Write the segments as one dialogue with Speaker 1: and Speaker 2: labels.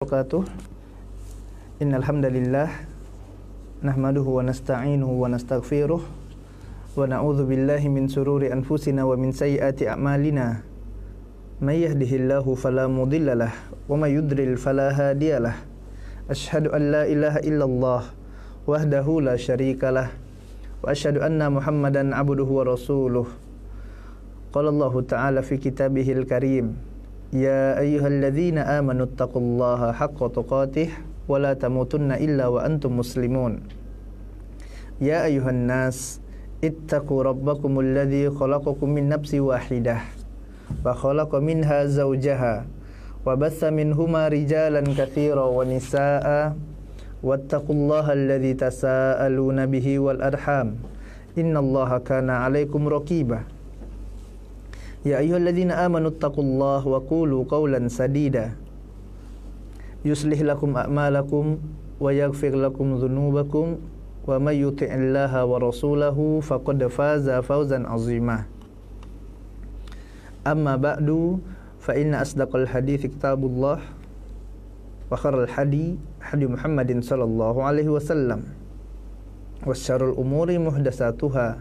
Speaker 1: Wabarakatuh. Innal hamdalillah nahmaduhu wa nasta'inuhu wa nastaghfiruh wa na'udzu billahi min sururi anfusina wa min sayyiati a'malina. May yahdihillahu fala mudhillalah wa may yudlil fala hadiyalah. Asyhadu an la ilaha illallah wahdahu la syarikalah wa asyhadu anna Muhammadan abduhu wa rasuluh. Qala Allah ta'ala fi kitabihil karim, ya ayyuhalladzina amanu taqullaha haqqa tuqatih wa la tamutunna illa wa antum muslimun. Ya ayyuhan nas ittaqu rabbakumul ladzi khalaqakum min nafsin wahidah wa khalaqa minha zawjaha wa batha minhuma rijalan katsiran wa nisaa'a wattaqullaha alladzi tasaaluna bihi wal arham innallaha kana 'alaikum raqiba. Ya ayyuhalladzina amanu taqullaha wa qulu qawlan sadida yuslih lakum a'malakum wa yaghfir lakum dhunubakum wa may yuti'illaha wa rasulahu faqad faza fawzan 'azima. Amma ba'du fa inna asdaqal hadithi kitabullah wa khairal hadi Muhammadin sallallahu alaihi wasallam wa syarrul umuri muhdatsatuha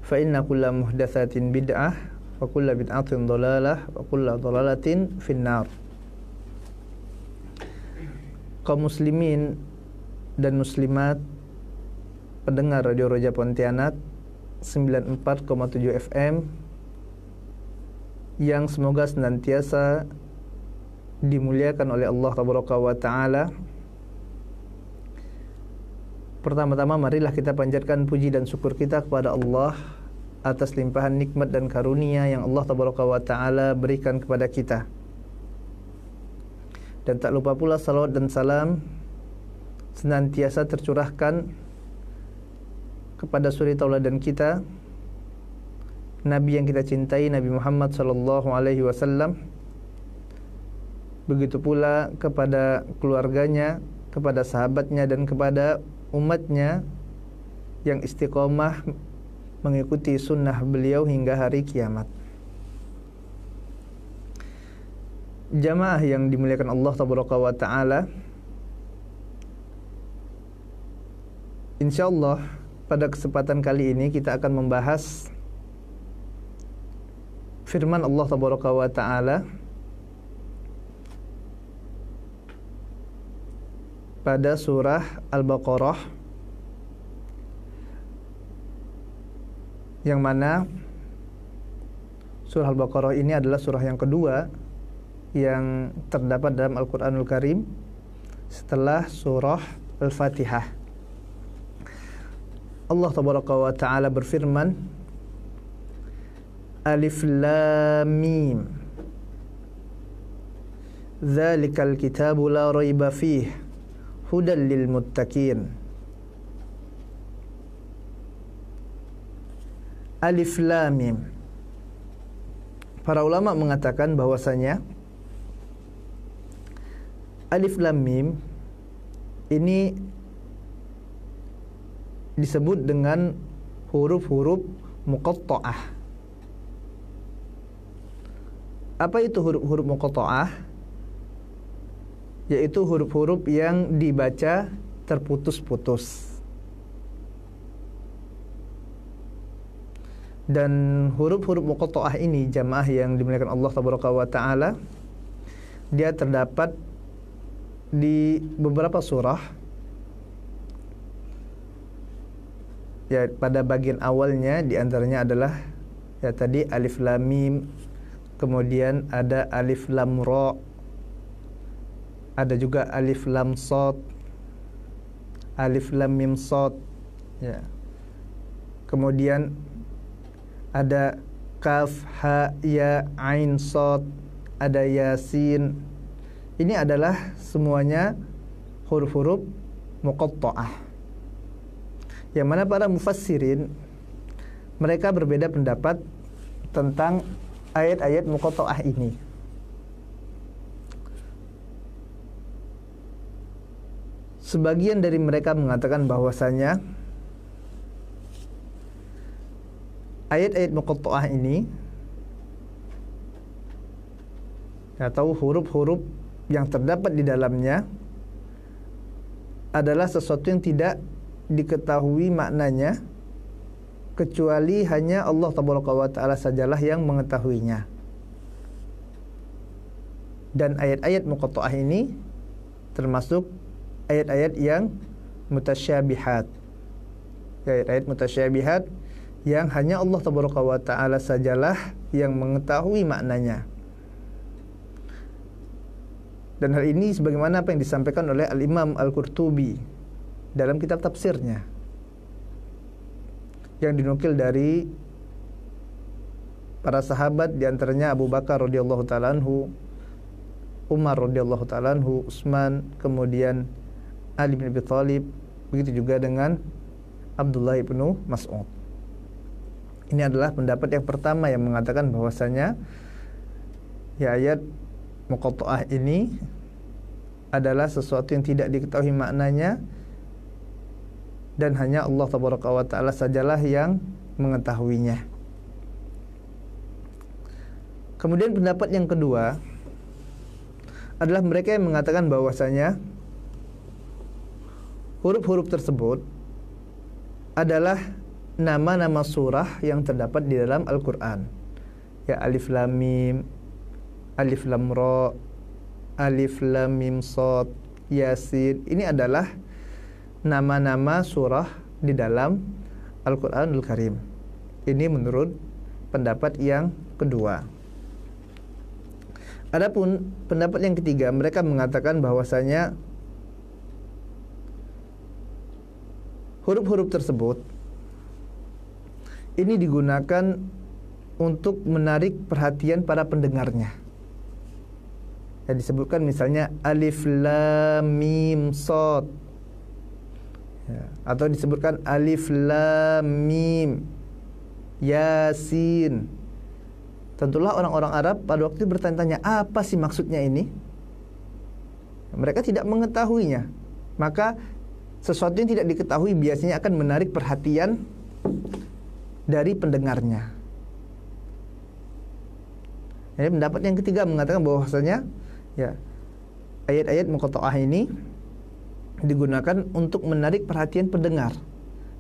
Speaker 1: fa inna kulla muhdatsatin bid'ah wa kullu bid'atin dhalalah wa kullu dhalalatin finnar. Kaum muslimin dan muslimat pendengar Radio Roja Pontianak 94,7 FM yang semoga senantiasa dimuliakan oleh Allah Tabaraka wa Ta'ala. Pertama-tama marilah kita panjatkan puji dan syukur kita kepada Allah atas limpahan nikmat dan karunia yang Allah Tabaraka wa Ta'ala berikan kepada kita. Dan tak lupa pula salawat dan salam senantiasa tercurahkan kepada suri tauladan kita, Nabi yang kita cintai, Nabi Muhammad sallallahu alaihi wasallam. Begitu pula kepada keluarganya, kepada sahabatnya dan kepada umatnya yang istiqomah mengikuti sunnah beliau hingga hari kiamat. Jamaah yang dimuliakan Allah Tabaraka wa Ta'ala, insyaallah pada kesempatan kali ini kita akan membahas firman Allah Tabaraka wa Ta'ala pada surah Al-Baqarah, yang mana surah Al-Baqarah ini adalah surah yang kedua yang terdapat dalam Al-Quranul Karim setelah surah Al-Fatihah. Allah Tabaraka wa Ta'ala berfirman, Alif Lam Mim, Dzalikal kitabu la raiba fih, hudal lil muttaqin. Alif Lam Mim. Para ulama mengatakan bahwasanya Alif Lam Mim ini disebut dengan huruf-huruf muqatta'ah. Apa itu huruf-huruf muqatta'ah? Yaitu huruf-huruf yang dibaca terputus-putus. Dan huruf-huruf muqatta'ah ini, jamaah yang dimuliakan Allah Tabaraka wa Ta'ala, dia terdapat di beberapa surah. Ya, pada bagian awalnya diantaranya adalah ya tadi Alif Lam Mim, kemudian ada Alif Lam Ra, ada juga Alif Lam Shad, Alif Lam Mim Shad, ya. Kemudian ada Kaf, Ha, Ya, Ain, Shad, ada Yasin. Ini adalah semuanya huruf-huruf muqatta'ah, yang mana para mufassirin mereka berbeda pendapat tentang ayat-ayat muqatta'ah ini. Sebagian dari mereka mengatakan bahwasanya ayat-ayat muqatta'ah ini atau huruf-huruf yang terdapat di dalamnya adalah sesuatu yang tidak diketahui maknanya kecuali hanya Allah Tabaraka wa Ta'ala sajalah yang mengetahuinya. Dan ayat-ayat muqatta'ah ini termasuk ayat-ayat yang mutasyabihat. Ayat-ayat mutasyabihat yang hanya Allah Tabaraka wa Ta'ala sajalah yang mengetahui maknanya. Dan hal ini sebagaimana apa yang disampaikan oleh Al-Imam Al-Qurtubi dalam kitab tafsirnya, yang dinukil dari para sahabat, diantaranya Abu Bakar radhiyallahu ta'ala anhu, Umar radhiyallahu ta'ala anhu, Utsman, kemudian Ali bin Abi Thalib, begitu juga dengan Abdullah ibnu Mas'ud. Ini adalah pendapat yang pertama yang mengatakan bahwasanya ya ayat muqatta'ah ini adalah sesuatu yang tidak diketahui maknanya dan hanya Allah Tabaraka wa Ta'ala sajalah yang mengetahuinya. Kemudian pendapat yang kedua adalah mereka yang mengatakan bahwasanya huruf-huruf tersebut adalah nama-nama surah yang terdapat di dalam Al-Quran. Ya, Alif Lam Mim, Alif Lam Ra, Alif Lam Mim Shad, Yasin. Ini adalah nama-nama surah di dalam Al-Quranul Karim. Ini menurut pendapat yang kedua. Adapun pendapat yang ketiga, mereka mengatakan bahwasanya huruf-huruf tersebut ini digunakan untuk menarik perhatian para pendengarnya. Ya, disebutkan misalnya Alif Lam Mim Shad, ya, atau disebutkan Alif Lam Mim Yasin. Tentulah orang-orang Arab pada waktu itu bertanya-tanya, apa sih maksudnya ini? Mereka tidak mengetahuinya. Maka sesuatu yang tidak diketahui biasanya akan menarik perhatian dari pendengarnya. Jadi pendapat yang ketiga mengatakan bahwasanya ya ayat-ayat muqatta'ah ini digunakan untuk menarik perhatian pendengar.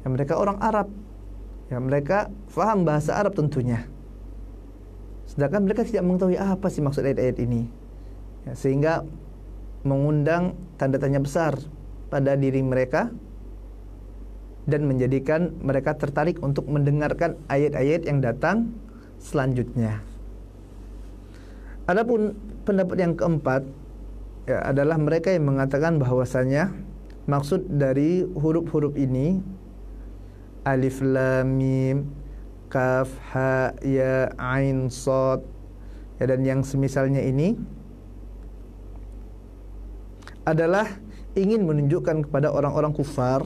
Speaker 1: Ya, mereka orang Arab. Ya, mereka faham bahasa Arab tentunya. Sedangkan mereka tidak mengetahui apa sih maksud ayat-ayat ini. Ya, sehingga mengundang tanda tanya besar pada diri mereka dan menjadikan mereka tertarik untuk mendengarkan ayat-ayat yang datang selanjutnya. Adapun pendapat yang keempat ya, adalah mereka yang mengatakan bahwasanya maksud dari huruf-huruf ini Alif Lam Mim Kaf Ha Ya Ain Shad ya, dan yang semisalnya ini adalah ingin menunjukkan kepada orang-orang kufar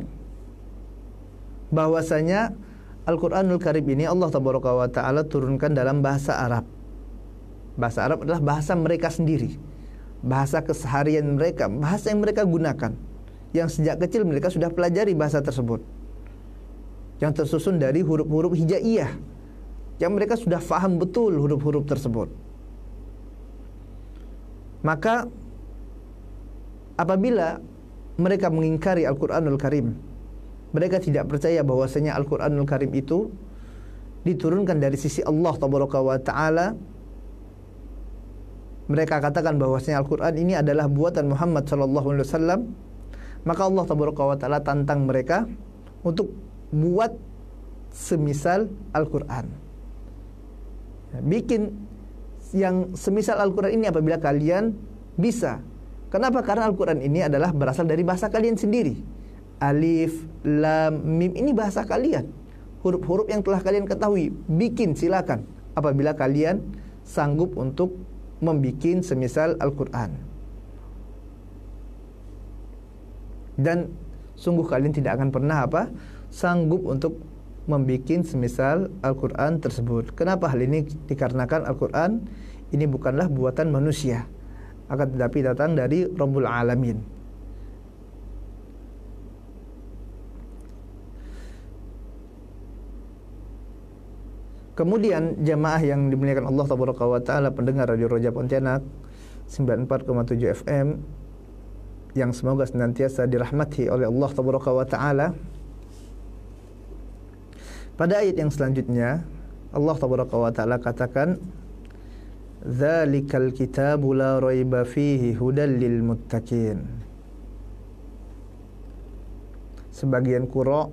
Speaker 1: bahwasanya Al-Quranul Karim ini Allah Tabaraka wa Ta'ala turunkan dalam bahasa Arab. Bahasa Arab adalah bahasa mereka sendiri, bahasa keseharian mereka, bahasa yang mereka gunakan, yang sejak kecil mereka sudah pelajari bahasa tersebut, yang tersusun dari huruf-huruf hijaiyah, yang mereka sudah faham betul huruf-huruf tersebut. Maka apabila mereka mengingkari Al-Quranul Karim, mereka tidak percaya bahwasanya Al-Quranul Karim itu diturunkan dari sisi Allah Tabaraka wa Ta'ala, mereka katakan bahwasanya Al-Quran ini adalah buatan Muhammad sallallahu alaihi wasallam, maka Allah Tabaraka wa Ta'ala tantang mereka untuk buat semisal Al-Quran. Bikin yang semisal Al-Quran ini apabila kalian bisa. Kenapa? Karena Al-Quran ini adalah berasal dari bahasa kalian sendiri. Alif, Lam, Mim ini bahasa kalian, huruf-huruf yang telah kalian ketahui. Bikin, silakan apabila kalian sanggup untuk membikin semisal Al-Quran. Dan sungguh kalian tidak akan pernah sanggup untuk membikin semisal Al-Quran tersebut. Kenapa hal ini? Dikarenakan Al-Quran ini bukanlah buatan manusia, akan tetapi datang dari Rabbul Alamin. Kemudian jamaah yang dimuliakan Allah Tabaraka wa Ta'ala, pendengar Radio Roja Pontianak, 94,7 FM yang semoga senantiasa dirahmati oleh Allah Tabaraka wa Ta'ala. Pada ayat yang selanjutnya Allah Tabaraka wa Ta'ala katakan, "Dzalikal kitabu la raiba fihi hudal lil muttaqin." Sebagian qura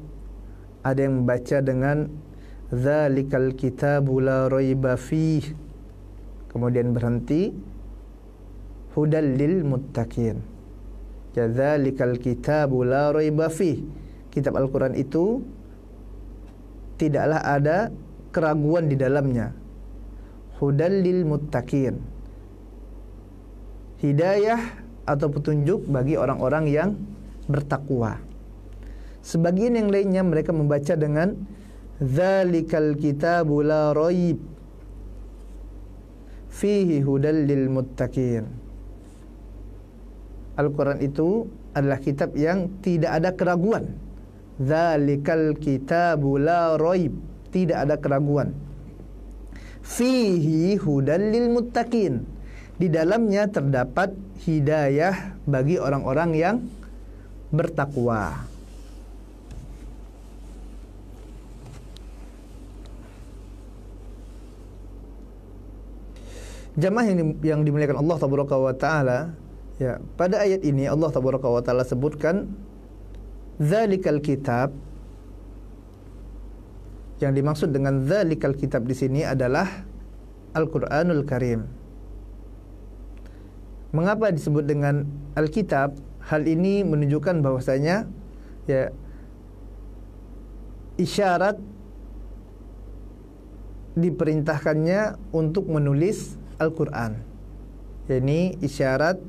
Speaker 1: ada yang membaca dengan "Dzalikal kitabu la raiba fihi", kemudian berhenti, hudal lil muttaqin. Dzalikal kitabu la raiba fihi, kitab Al-Quran itu tidaklah ada keraguan di dalamnya. Hudal lil muttaqin, hidayah atau petunjuk bagi orang-orang yang bertakwa. Sebagian yang lainnya mereka membaca dengan dzalikal kitabu la raib fihi hudal lil muttaqin. Al-Quran itu adalah kitab yang tidak ada keraguan. Dzalikal kitabu la raib, tidak ada keraguan. Fihi hudal lil muttaqin, di dalamnya terdapat hidayah bagi orang-orang yang bertakwa. Jamaah yang dimuliakan Allah Tabaraka wa Ta'ala, ya, pada ayat ini Allah Tabaraka wa Ta'ala sebutkan dzalikal kitab. Yang dimaksud dengan dzalikal kitab di sini adalah Al-Qur'anul Karim. Mengapa disebut dengan Al-Kitab? Hal ini menunjukkan bahwasanya, ya, isyarat diperintahkannya untuk menulis Al-Quran. Ini isyarat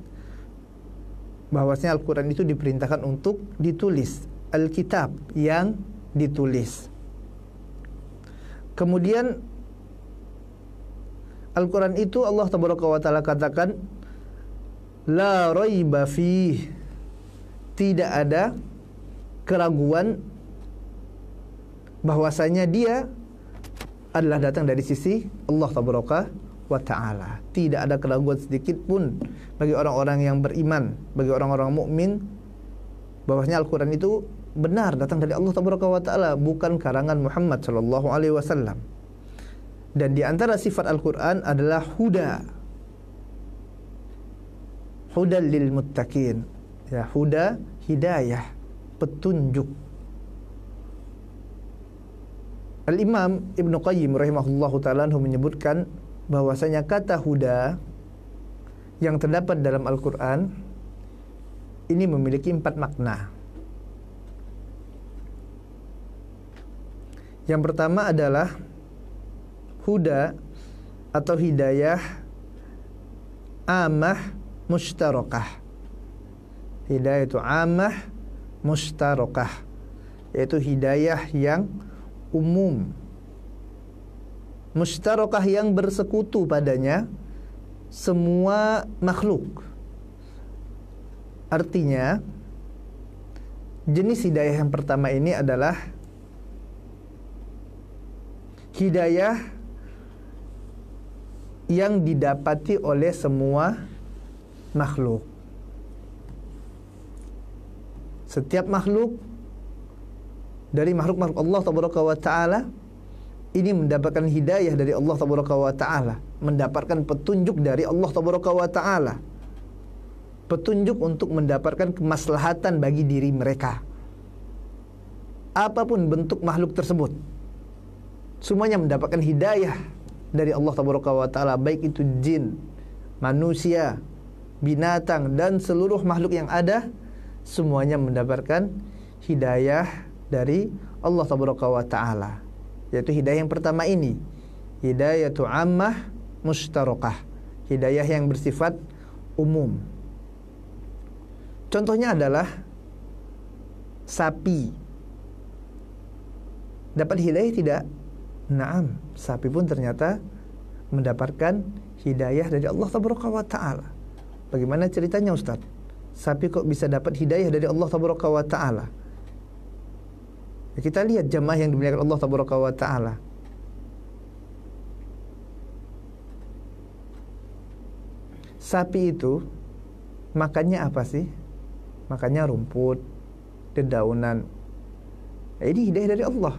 Speaker 1: bahwasanya Al-Quran itu diperintahkan untuk ditulis, Al-Kitab yang ditulis. Kemudian Al-Quran itu Allah Tabaraka wa Ta'ala katakan la raiba fih, tidak ada keraguan bahwasanya dia adalah datang dari sisi Allah Tabaraka wa Ta'ala. Tidak ada keraguan sedikit pun bagi orang-orang yang beriman, bagi orang-orang mukmin, bahwasanya Al-Quran itu benar datang dari Allah Tabaraka wa Ta'ala, bukan karangan Muhammad sallallahu alaihi wasallam. Dan di antara sifat Al-Quran adalah huda, hudal lil muttaqin, ya, huda, hidayah, petunjuk. Al-Imam Ibnu Qayyim rahimahullahu ta'ala menyebutkan bahwasanya kata huda yang terdapat dalam Al-Quran ini memiliki 4 makna. Yang pertama adalah huda atau hidayah amah mushtarakah. Hidayah itu amah mushtarakah, yaitu hidayah yang umum, mushtarakah yang bersekutu padanya semua makhluk. Artinya jenis hidayah yang pertama ini adalah hidayah yang didapati oleh semua makhluk. Setiap makhluk dari makhluk-makhluk Allah Tabaraka wa Ta'ala ini mendapatkan hidayah dari Allah Tabaraka wa Ta'ala, mendapatkan petunjuk dari Allah Tabaraka wa Ta'ala, petunjuk untuk mendapatkan kemaslahatan bagi diri mereka. Apapun bentuk makhluk tersebut, semuanya mendapatkan hidayah dari Allah Tabaraka wa Ta'ala, baik itu jin, manusia, binatang, dan seluruh makhluk yang ada, semuanya mendapatkan hidayah dari Allah Tabaraka wa Ta'ala. Yaitu hidayah yang pertama ini, hidayatu ammah mushtarakah, hidayah yang bersifat umum. Contohnya adalah sapi. Dapat hidayah tidak? Naam, sapi pun ternyata mendapatkan hidayah dari Allah Tabaraka wa Ta'ala. Bagaimana ceritanya, Ustaz? Sapi kok bisa dapat hidayah dari Allah Tabaraka wa Ta'ala? Ya, kita lihat jamaah yang dimuliakan Allah Tabaraka wa Ta'ala. sapi itu makannya apa sih? Makannya rumput, dedaunan. Ini hidayah dari Allah.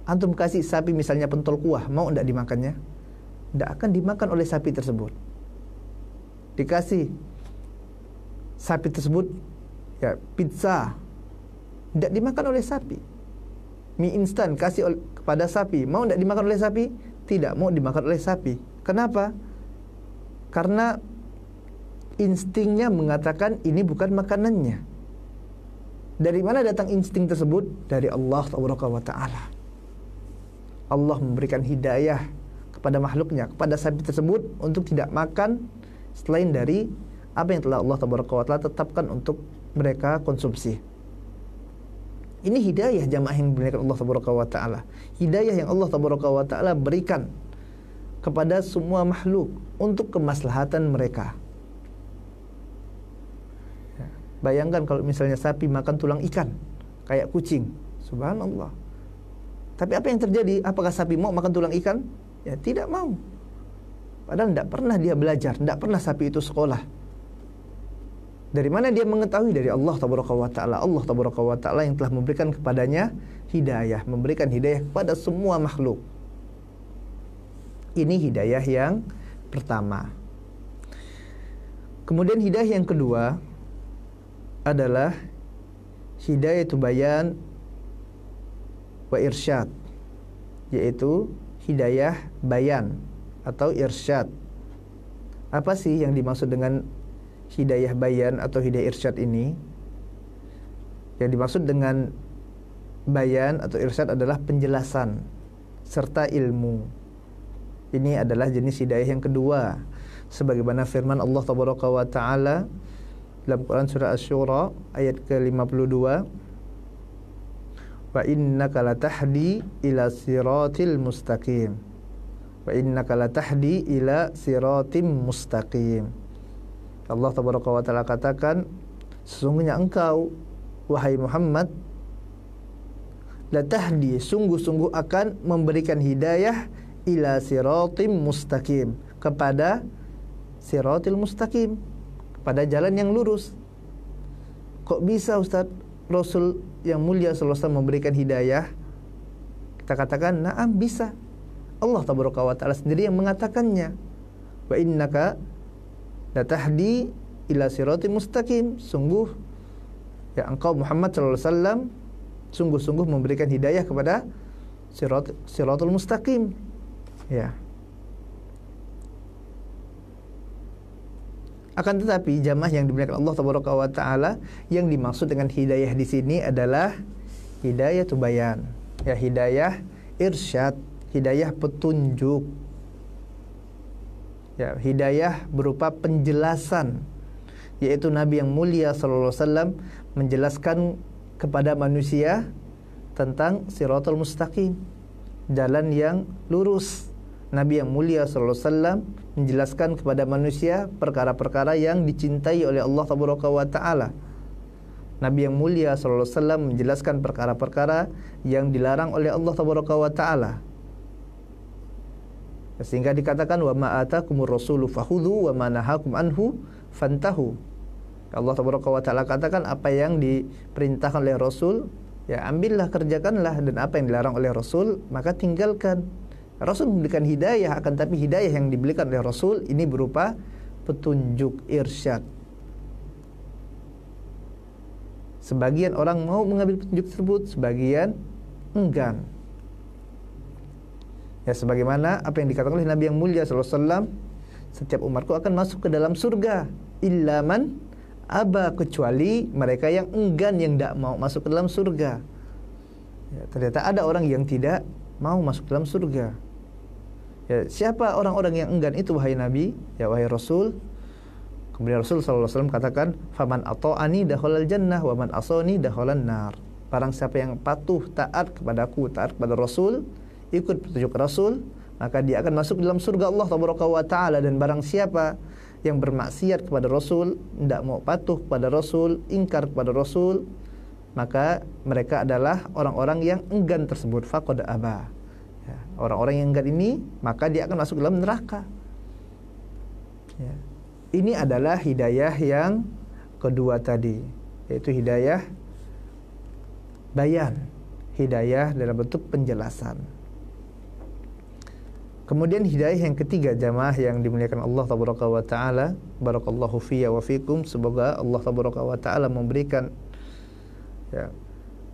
Speaker 1: Antum kasih sapi misalnya pentol kuah, mau enggak dimakannya? Enggak akan dimakan oleh sapi tersebut. Dikasih sapi tersebut ya pizza, enggak dimakan oleh sapi. Mie instan kasih kepada sapi, mau enggak dimakan oleh sapi? Tidak mau dimakan oleh sapi. Kenapa? Karena instingnya mengatakan ini bukan makanannya. Dari mana datang insting tersebut? Dari Allah Taala. Allah memberikan hidayah kepada makhluknya, kepada sapi tersebut untuk tidak makan selain dari apa yang telah Allah Taala tetapkan untuk mereka konsumsi. Ini hidayah jamaah yang diberikan Allah Taala. Hidayah yang Allah Taala berikan kepada semua makhluk untuk kemaslahatan mereka. Bayangkan kalau misalnya sapi makan tulang ikan kayak kucing, subhanallah. Tapi apa yang terjadi? Apakah sapi mau makan tulang ikan? Ya tidak mau. Padahal tidak pernah dia belajar, tidak pernah sapi itu sekolah. Dari mana dia mengetahui? Dari Allah Taala. Allah Taala yang telah memberikan kepadanya hidayah, memberikan hidayah kepada semua makhluk. Ini hidayah yang pertama. Kemudian hidayah yang kedua adalah hidayah bayan wa irsyad, yaitu hidayah bayan atau irsyad. Apa sih yang dimaksud dengan hidayah bayan atau hidayah irsyad ini? Yang dimaksud dengan bayan atau irsyad adalah penjelasan serta ilmu. Ini adalah jenis hidayah yang kedua, sebagaimana firman Allah Taala dalam Quran surah Asy-Syura ayat ke-52, wa innaka latahdi ila siratil mustaqim. Wa innaka latahdi ila siratim mustaqim. Allah Taala katakan, sesungguhnya engkau wahai Muhammad latahdi, sungguh-sungguh akan memberikan hidayah ila siratim mustaqim, kepada siratil mustaqim, pada jalan yang lurus. Kok bisa Ustaz Rasul yang mulia sallallahu alaihi wasallam memberikan hidayah? Kita katakan, na'am bisa. Allah Taala sendiri yang mengatakannya. Wa innaka latahdi ila siratim mustaqim. Sungguh ya engkau Muhammad sallallahu alaihi wasallam sungguh-sungguh memberikan hidayah kepada siratul mustaqim. Ya. Akan tetapi jamaah yang dimuliakan Allah Taala, yang dimaksud dengan hidayah di sini adalah hidayah bayan, ya hidayah irsyad, hidayah petunjuk. Ya, hidayah berupa penjelasan, yaitu Nabi yang mulia sallallahu alaihi wasallam menjelaskan kepada manusia tentang siratal mustaqim, jalan yang lurus. Nabi yang mulia sallallahu alaihi wasallam menjelaskan kepada manusia perkara-perkara yang dicintai oleh Allah Taala. Nabi yang mulia sallallahu alaihi wasallam menjelaskan perkara-perkara yang dilarang oleh Allah Taala. Sehingga dikatakan wa ma atakumur rasulu fakhudhu wa ma nahakum anhu fantahu. Allah Taala katakan apa yang diperintahkan oleh Rasul, ya ambillah, kerjakanlah, dan apa yang dilarang oleh Rasul maka tinggalkan. Rasul memberikan hidayah, akan tapi hidayah yang diberikan oleh Rasul ini berupa petunjuk, irsyad. Sebagian orang mau mengambil petunjuk tersebut, sebagian enggan. Ya sebagaimana apa yang dikatakan oleh Nabi yang mulia sallallahu alaihi wasallam, setiap umatku akan masuk ke dalam surga illa man aba, kecuali mereka yang enggan, yang tidak mau masuk ke dalam surga. Ya, ternyata ada orang yang tidak mau masuk dalam surga. Ya, siapa orang-orang yang enggan itu wahai Nabi? Ya wahai Rasul. Kemudian Rasul sallallahu alaihi wasallam katakan, "Faman ata'ani dakhalal jannah wa man asani dakhalan nar." Barang siapa yang patuh, taat kepadaku, taat kepada Rasul, ikut petunjuk Rasul, maka dia akan masuk dalam surga Allah Taala. Dan barang siapa yang bermaksiat kepada Rasul, tidak mau patuh kepada Rasul, ingkar kepada Rasul, maka mereka adalah orang-orang yang enggan tersebut, faqad aba. Ya, orang-orang yang enggan ini maka dia akan masuk dalam neraka. Ya. Ini adalah hidayah yang kedua tadi, yaitu hidayah bayan, hidayah dalam bentuk penjelasan. Kemudian hidayah yang ketiga jamaah yang dimuliakan Allah tabaraka wa taala, barakallahu fiyya wa fikum, semoga Allah tabaraka wa taala memberikan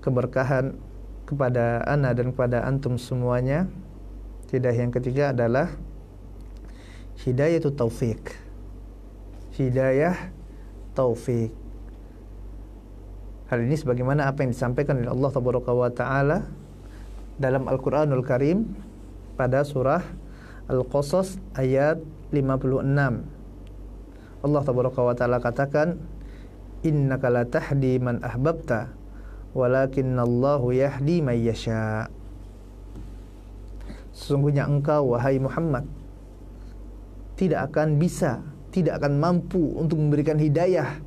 Speaker 1: keberkahan kepada ana dan kepada antum semuanya. Hidayah yang ketiga adalah hidayah taufik. Hidayah taufik. Hal ini sebagaimana apa yang disampaikan oleh Allah tabaraka wa taala dalam Al-Qur'anul Karim pada surah Al-Qasas ayat 56. Allah tabaraka wa taala katakan, innaka la tahdi man ahbabta walakinnallahu yahdi man yasha. Sesungguhnya engkau wahai Muhammad tidak akan bisa, tidak akan mampu untuk memberikan hidayah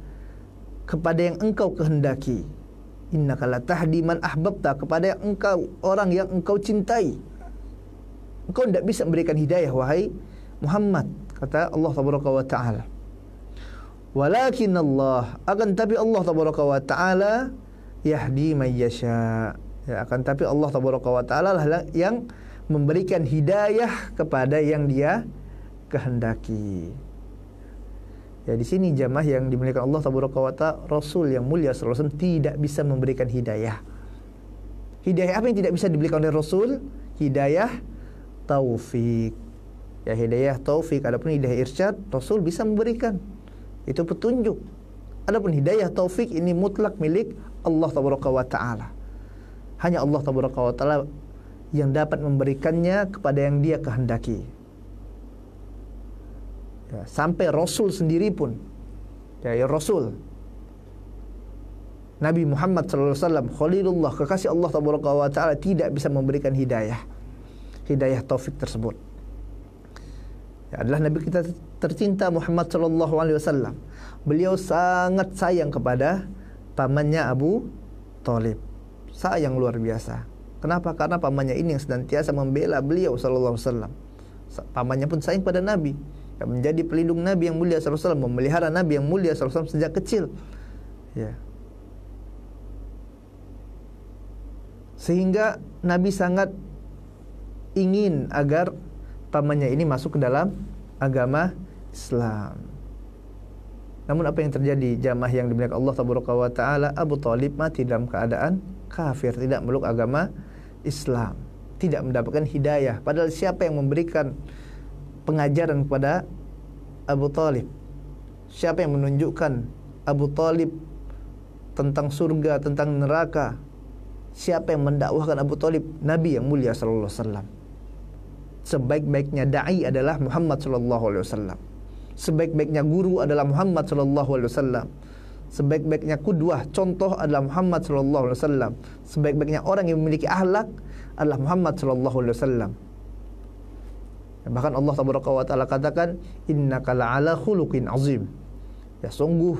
Speaker 1: kepada yang engkau kehendaki. Innaka la tahdi man ahbabta, kepada yang engkau, orang yang engkau cintai. Engkau tidak bisa memberikan hidayah wahai Muhammad, kata Allah tabaraka wa taala. Walakin Allah, akan tapi Allah tabaraka wa taala yahdi man yasha. Ya, akan tapi Allah tabaraka wa taala lah yang memberikan hidayah kepada yang Dia kehendaki. Ya, di sini jamaah yang dimuliakan Allah tabaraka wa taala, Rasul yang mulia sallallahu alaihi wasallam tidak bisa memberikan hidayah. Hidayah apa yang tidak bisa diberikan oleh Rasul? Hidayah taufik. Ya, hidayah taufik. Adapun hidayah irsyad, Rasul bisa memberikan. Itu petunjuk. Adapun hidayah taufik ini mutlak milik Allah tabaraka wa taala. Hanya Allah tabaraka wa taala yang dapat memberikannya kepada yang Dia kehendaki. Ya, sampai Rasul sendiri pun, ya Rasul Nabi Muhammad sallallahu alaihi wasallam, Khalilullah, kekasih Allah tabaraka wa taala, tidak bisa memberikan hidayah taufik tersebut. Ya, adalah Nabi kita tercinta Muhammad sallallahu alaihi wasallam. Beliau sangat sayang kepada pamannya Abu Thalib. Sayang luar biasa. Kenapa? Karena pamannya ini yang senantiasa membela beliau sallallahu alaihi wasallam. Pamannya pun sayang pada Nabi, yang menjadi pelindung Nabi yang mulia sallallahu alaihi wasallam, memelihara Nabi yang mulia sallallahu alaihi wasallam sejak kecil. Ya. Sehingga Nabi sangat ingin agar pamannya ini masuk ke dalam agama Islam. Namun apa yang terjadi jamaah yang dimuliakan Allah tabaraka wa taala? Abu Thalib mati dalam keadaan kafir, tidak meluk agama Islam, tidak mendapatkan hidayah. Padahal siapa yang memberikan pengajaran kepada Abu Thalib? Siapa yang menunjukkan Abu Thalib tentang surga, tentang neraka? Siapa yang mendakwahkan Abu Thalib? Nabi yang mulia sallallahu alaihi wasallam. Sebaik-baiknya dai adalah Muhammad sallallahu alaihi wasallam. Sebaik-baiknya guru adalah Muhammad sallallahu alaihi wasallam. Sebaik-baiknya qudwah, contoh adalah Muhammad sallallahu alaihi wasallam. Sebaik-baiknya orang yang memiliki akhlak adalah Muhammad sallallahu alaihi wasallam. Bahkan Allah tabaraka wa taala katakan, innaka la'ala khuluqin azim. Ya, sungguh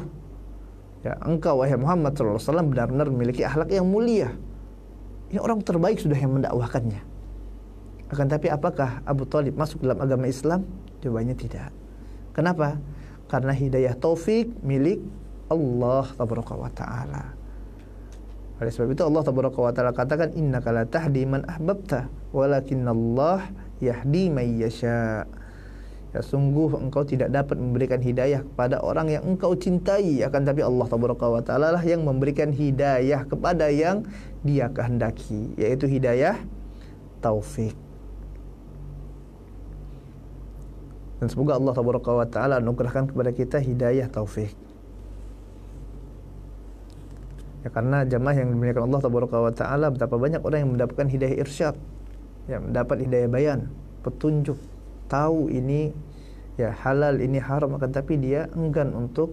Speaker 1: ya engkau wahai Muhammad sallallahu alaihi wasallam benar-benar memiliki akhlak yang mulia. Ini orang terbaik sudah yang mendakwahkannya. Akan tapi apakah Abu Thalib masuk dalam agama Islam? Jawabannya tidak. Kenapa? Karena hidayah taufik milik Allah tabaraka wa taala. Oleh sebab itu Allah tabaraka wa taala katakan, innaka la tahdi man ahbabta walakinnallah yahdi man yasha. Ya, sungguh engkau tidak dapat memberikan hidayah kepada orang yang engkau cintai, akan tapi Allah tabaraka wa taala lah yang memberikan hidayah kepada yang Dia kehendaki, yaitu hidayah taufik. Dan semoga Allah tabaraka wa taala anugerahkan kepada kita hidayah taufik. Ya, karena jamaah yang dimuliakan Allah tabaraka wa taala, betapa banyak orang yang mendapatkan hidayah irsyad, ya, mendapat hidayah bayan, petunjuk, tahu ini ya halal, ini haram, akan tapi dia enggan untuk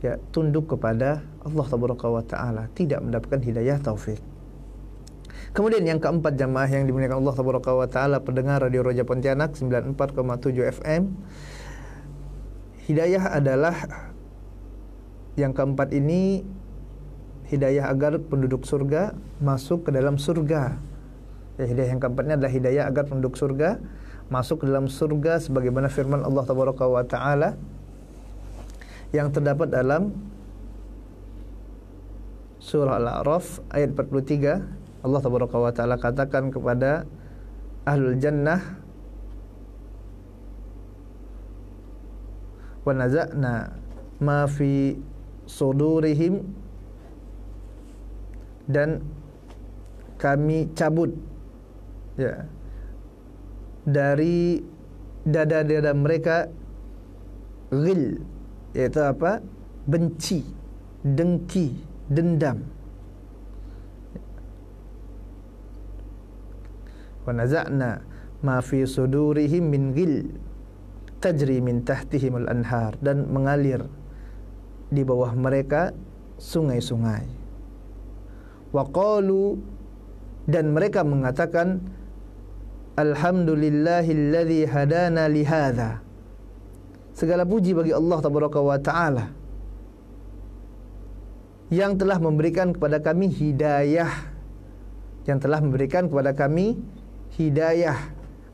Speaker 1: ya tunduk kepada Allah tabaraka wa taala, tidak mendapatkan hidayah taufik. Kemudian yang keempat jamaah yang dimuliakan Allah tabaraka wa taala, pendengar Radio Roja Pontianak 94,7 FM. Hidayah adalah yang keempat ini, hidayah agar penduduk surga masuk ke dalam surga. Ya, hidayah yang keempatnya adalah hidayah agar penduduk surga masuk ke dalam surga, sebagaimana firman Allah tabaraka wa taala yang terdapat dalam surah Al-A'raf ayat 43. Allah tabaraka wa taala katakan kepada ahlul jannah, wa naza'na ma fi sudurihim, dan kami cabut ya dari dada-dada mereka ghil, yaitu apa? Benci, dengki, dendam. Wa naza'na ma fi sudurihim min ghil tajri min tahtihimul anhar, dan mengalir di bawah mereka sungai-sungai. Wa qalu, dan mereka mengatakan, alhamdulillahilladzi hadana lihadza, segala puji bagi Allah tabaraka wa taala yang telah memberikan kepada kami hidayah, yang telah memberikan kepada kami hidayah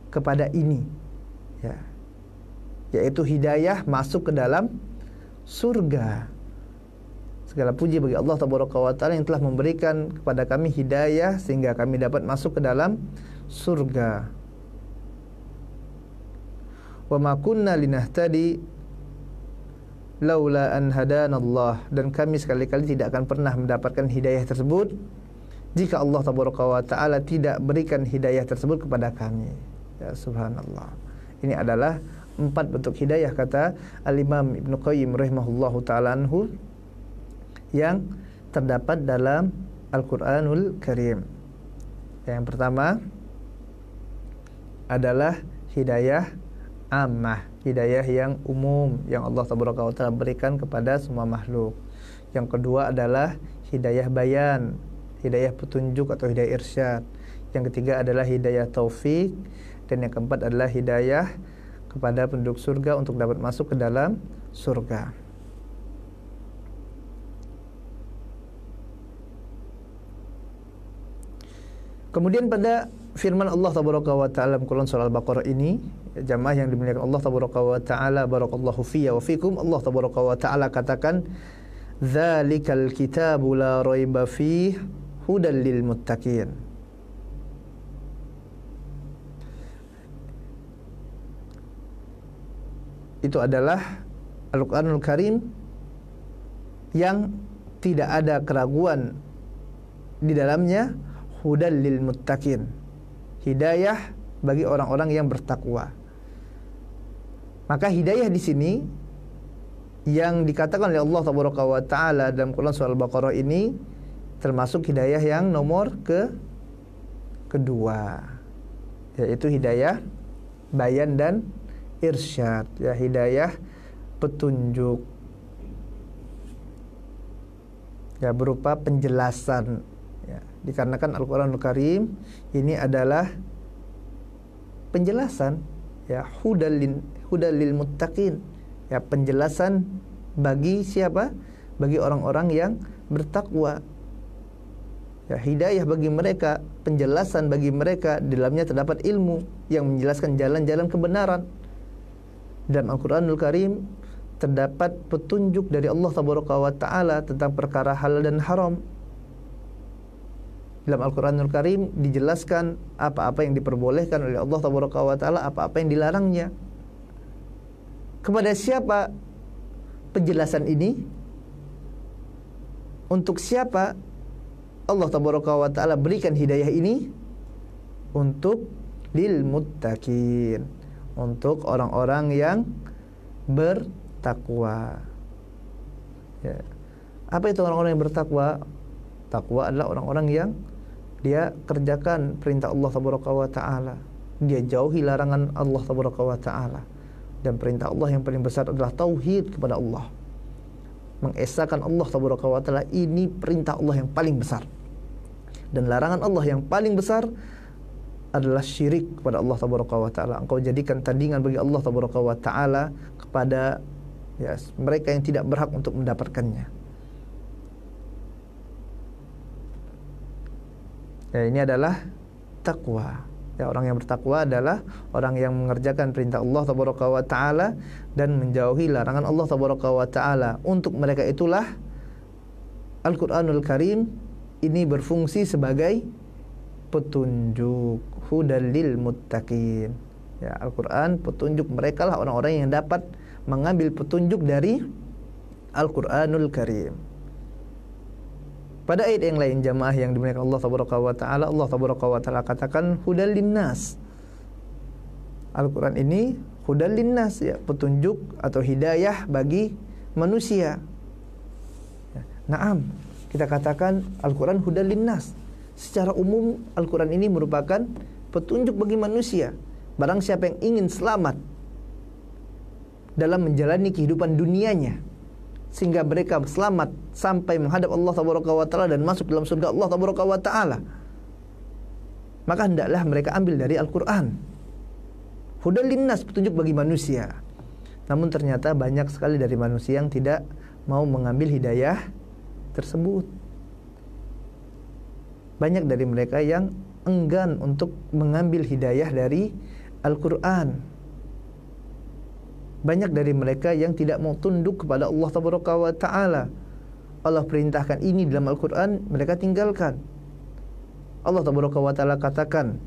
Speaker 1: kepada ini ya, yaitu hidayah masuk ke dalam surga. Segala puji bagi Allah tabaraka wa taala yang telah memberikan kepada kami hidayah sehingga kami dapat masuk ke dalam surga. Wa ma kunna linahtadi laula an hadanallah, dan kami sekali-kali tidak akan pernah mendapatkan hidayah tersebut jika Allah tabaraka wa taala tidak berikan hidayah tersebut kepada kami. Ya subhanallah. Ini adalah 4 bentuk hidayah, kata Al-Imam Ibnu Qayyim rahimahullahu taala anhu, yang terdapat dalam Al-Qur'anul Karim. Yang pertama adalah hidayah ammah, hidayah yang umum yang Allah tabaraka wa taala berikan kepada semua makhluk. Yang kedua adalah hidayah bayan, hidayah petunjuk atau hidayah irsyad. Yang ketiga adalah hidayah taufik, dan yang keempat adalah hidayah kepada penduduk surga untuk dapat masuk ke dalam surga. Kemudian pada firman Allah tabaraka wa taala dalam Quran surah Al-Baqarah ini, jamaah yang dimuliakan Allah tabaraka wa taala, barakallahu fiyya wa fikum, Allah tabaraka wa taala katakan, dzalikal kitabu la raiba fihi hudal lil muttaqin. Itu adalah Al-Qur'anul Karim yang tidak ada keraguan di dalamnya, hudal lil muttaqin, hidayah bagi orang-orang yang bertakwa. Maka hidayah di sini yang dikatakan oleh Allah tabaraka wa taala dalam Quran surah Al-Baqarah ini termasuk hidayah yang nomor kedua, yaitu hidayah bayan dan irsyad, ya, hidayah petunjuk, ya, berupa penjelasan, ya, dikarenakan Al-Qur'anul Karim ini adalah penjelasan, ya, hudal lil muttaqin, ya, penjelasan bagi siapa? Bagi orang-orang yang bertakwa. Ya, hidayah bagi mereka, penjelasan bagi mereka, di dalamnya terdapat ilmu yang menjelaskan jalan-jalan kebenaran. Dalam Al-Qur'anul Karim terdapat petunjuk dari Allah tabaraka wa taala tentang perkara halal dan haram. Dalam Al-Qur'anul Karim dijelaskan apa-apa yang diperbolehkan oleh Allah tabaraka wa taala, apa-apa yang dilarangnya. Kepada siapa penjelasan ini? Untuk siapa Allah tabaraka wa taala berikan hidayah ini? Untuk lil muttaqin, untuk orang-orang yang bertakwa. Ya. Apa itu orang-orang yang bertakwa? Takwa adalah orang-orang yang dia kerjakan perintah Allah tabaraka wa taala, dia jauhi larangan Allah tabaraka wa taala. Dan perintah Allah yang paling besar adalah tauhid kepada Allah, mengesahkan Allah tabaraka wa taala. Ini perintah Allah yang paling besar. Dan larangan Allah yang paling besar adalah syirik kepada Allah tabaraka wa taala. Engkau jadikan tandingan bagi Allah tabaraka wa taala kepada, ya, mereka yang tidak berhak untuk mendapatkannya. Ya, ini adalah takwa. Ya, orang yang bertakwa adalah orang yang mengerjakan perintah Allah tabaraka wa taala dan menjauhi larangan Allah tabaraka wa taala. Untuk mereka itulah Al-Qur'anul Karim ini berfungsi sebagai petunjuk, hudal lil muttaqin. Ya, Al-Qur'an petunjuk, mereka lah orang-orang yang dapat mengambil petunjuk dari Al-Qur'anul Karim. Pada ayat yang lain jamaah yang dimuliakan Allah tabaraka wa taala, Allah tabaraka wa taala katakan hudal linnas. Al-Qur'an ini hudal linnas, ya, petunjuk atau hidayah bagi manusia. Naam, kita katakan Al-Qur'an hudal linnas. Secara umum Al-Qur'an ini merupakan petunjuk bagi manusia. Barang siapa yang ingin selamat dalam menjalani kehidupan dunianya, sehingga mereka selamat sampai menghadap Allah tabaraka wa taala dan masuk dalam surga Allah tabaraka wa taala, maka hendaklah mereka ambil dari Al-Qur'an. Hudal linnas, petunjuk bagi manusia. Namun ternyata banyak sekali dari manusia yang tidak mau mengambil hidayah tersebut. Banyak dari mereka yang enggan untuk mengambil hidayah dari Al-Qur'an. Banyak dari mereka yang tidak mau tunduk kepada Allah tabaraka wa taala. Allah perintahkan ini dalam Al-Qur'an, mereka tinggalkan. Allah tabaraka wa taala katakan,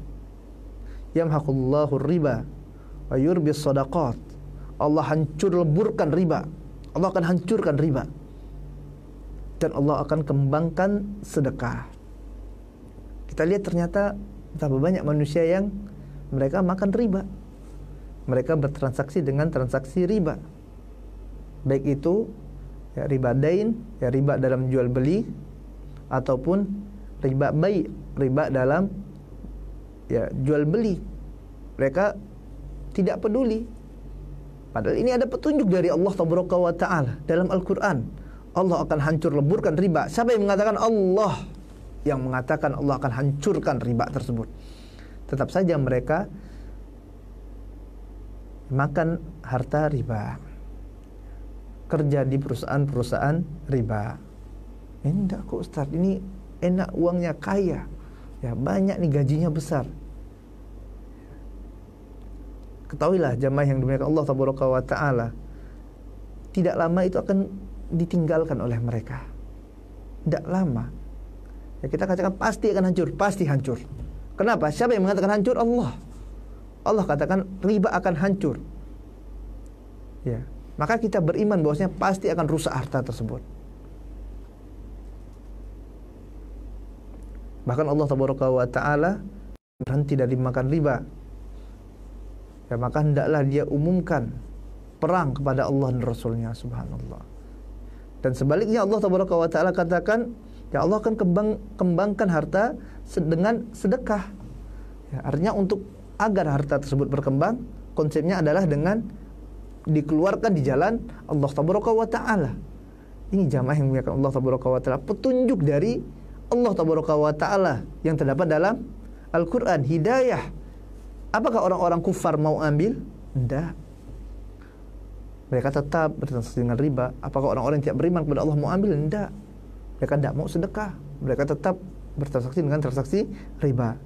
Speaker 1: yamhaqullahu riba wa yurbis shadaqat. Allah hancur leburkan riba. Allah akan hancurkan riba. Dan Allah akan kembangkan sedekah. Kita lihat ternyata betapa banyak manusia yang mereka makan riba. Mereka bertransaksi dengan transaksi riba. Baik itu ya riba dain, ya riba dalam jual beli, ataupun riba bai, riba dalam ya jual beli. Mereka tidak peduli. Padahal ini ada petunjuk dari Allah tabaraka wa taala dalam Al-Qur'an. Allah akan hancur leburkan riba. Siapa yang mengatakan? Allah yang mengatakan Allah akan hancurkan riba tersebut. Tetap saja mereka makan harta riba, kerja di perusahaan-perusahaan riba. Enggak kok Ustaz, ini enak, uangnya kaya, ya banyak nih, gajinya besar. Ketahuilah jamaah yang dimuliakan Allah tabaraka wa taala, tidak lama itu akan ditinggalkan oleh mereka. Tidak lama. Ya, kita katakan pasti akan hancur, pasti hancur. Kenapa? Siapa yang mengatakan hancur? Allah. Allah katakan riba akan hancur. Ya, maka kita beriman bahwasanya pasti akan rusak harta tersebut. Bahkan Allah tabaraka wa taala berhenti dari makan riba. Ya, maka hendaklah dia umumkan perang kepada Allah dan Rasulnya, subhanallah. Dan sebaliknya Allah tabaraka wa taala katakan, ya Allah akan kembangkan harta dengan sedekah. Ya, artinya untuk agar harta tersebut berkembang, konsepnya adalah dengan dikeluarkan di jalan Allah tabaraka wa taala. Ini jamaah yang dimuliakan Allah tabaraka wa taala, petunjuk dari Allah tabaraka wa taala yang terdapat dalam Al-Qur'an, hidayah. Apakah orang-orang kufar mau ambil? Tidak. Mereka tetap bertransaksi dengan riba. Apakah orang-orang yang tidak beriman kepada Allah mau ambil? Tidak. Mereka tidak mau sedekah. Mereka tetap bertransaksi dengan transaksi riba.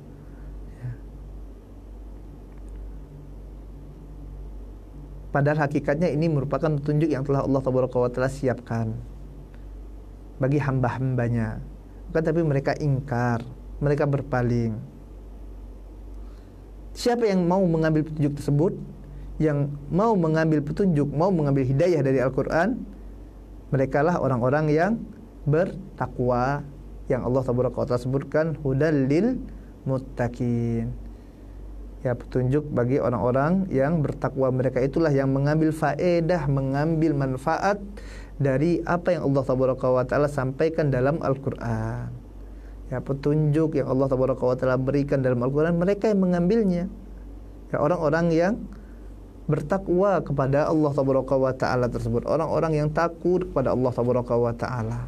Speaker 1: Padahal hakikatnya ini merupakan petunjuk yang telah Allah tabaraka wa taala siapkan bagi hamba-hambanya. Bukan, tapi mereka ingkar, mereka berpaling. Siapa yang mau mengambil petunjuk tersebut, yang mau mengambil petunjuk, mau mengambil hidayah dari Al-Qur'an, merekalah orang-orang yang bertakwa, yang Allah tabaraka wa taala sebutkan hudal lil muttaqin. Ya, petunjuk bagi orang-orang yang bertakwa. Mereka itulah yang mengambil faedah, mengambil manfaat dari apa yang Allah tabaraka wa taala sampaikan dalam Al-Qur'an. Ya, petunjuk yang Allah tabaraka wa taala berikan dalam Al-Qur'an, mereka yang mengambilnya. Ya, orang-orang yang bertakwa kepada Allah tabaraka wa taala tersebut, orang-orang yang takut kepada Allah tabaraka wa taala.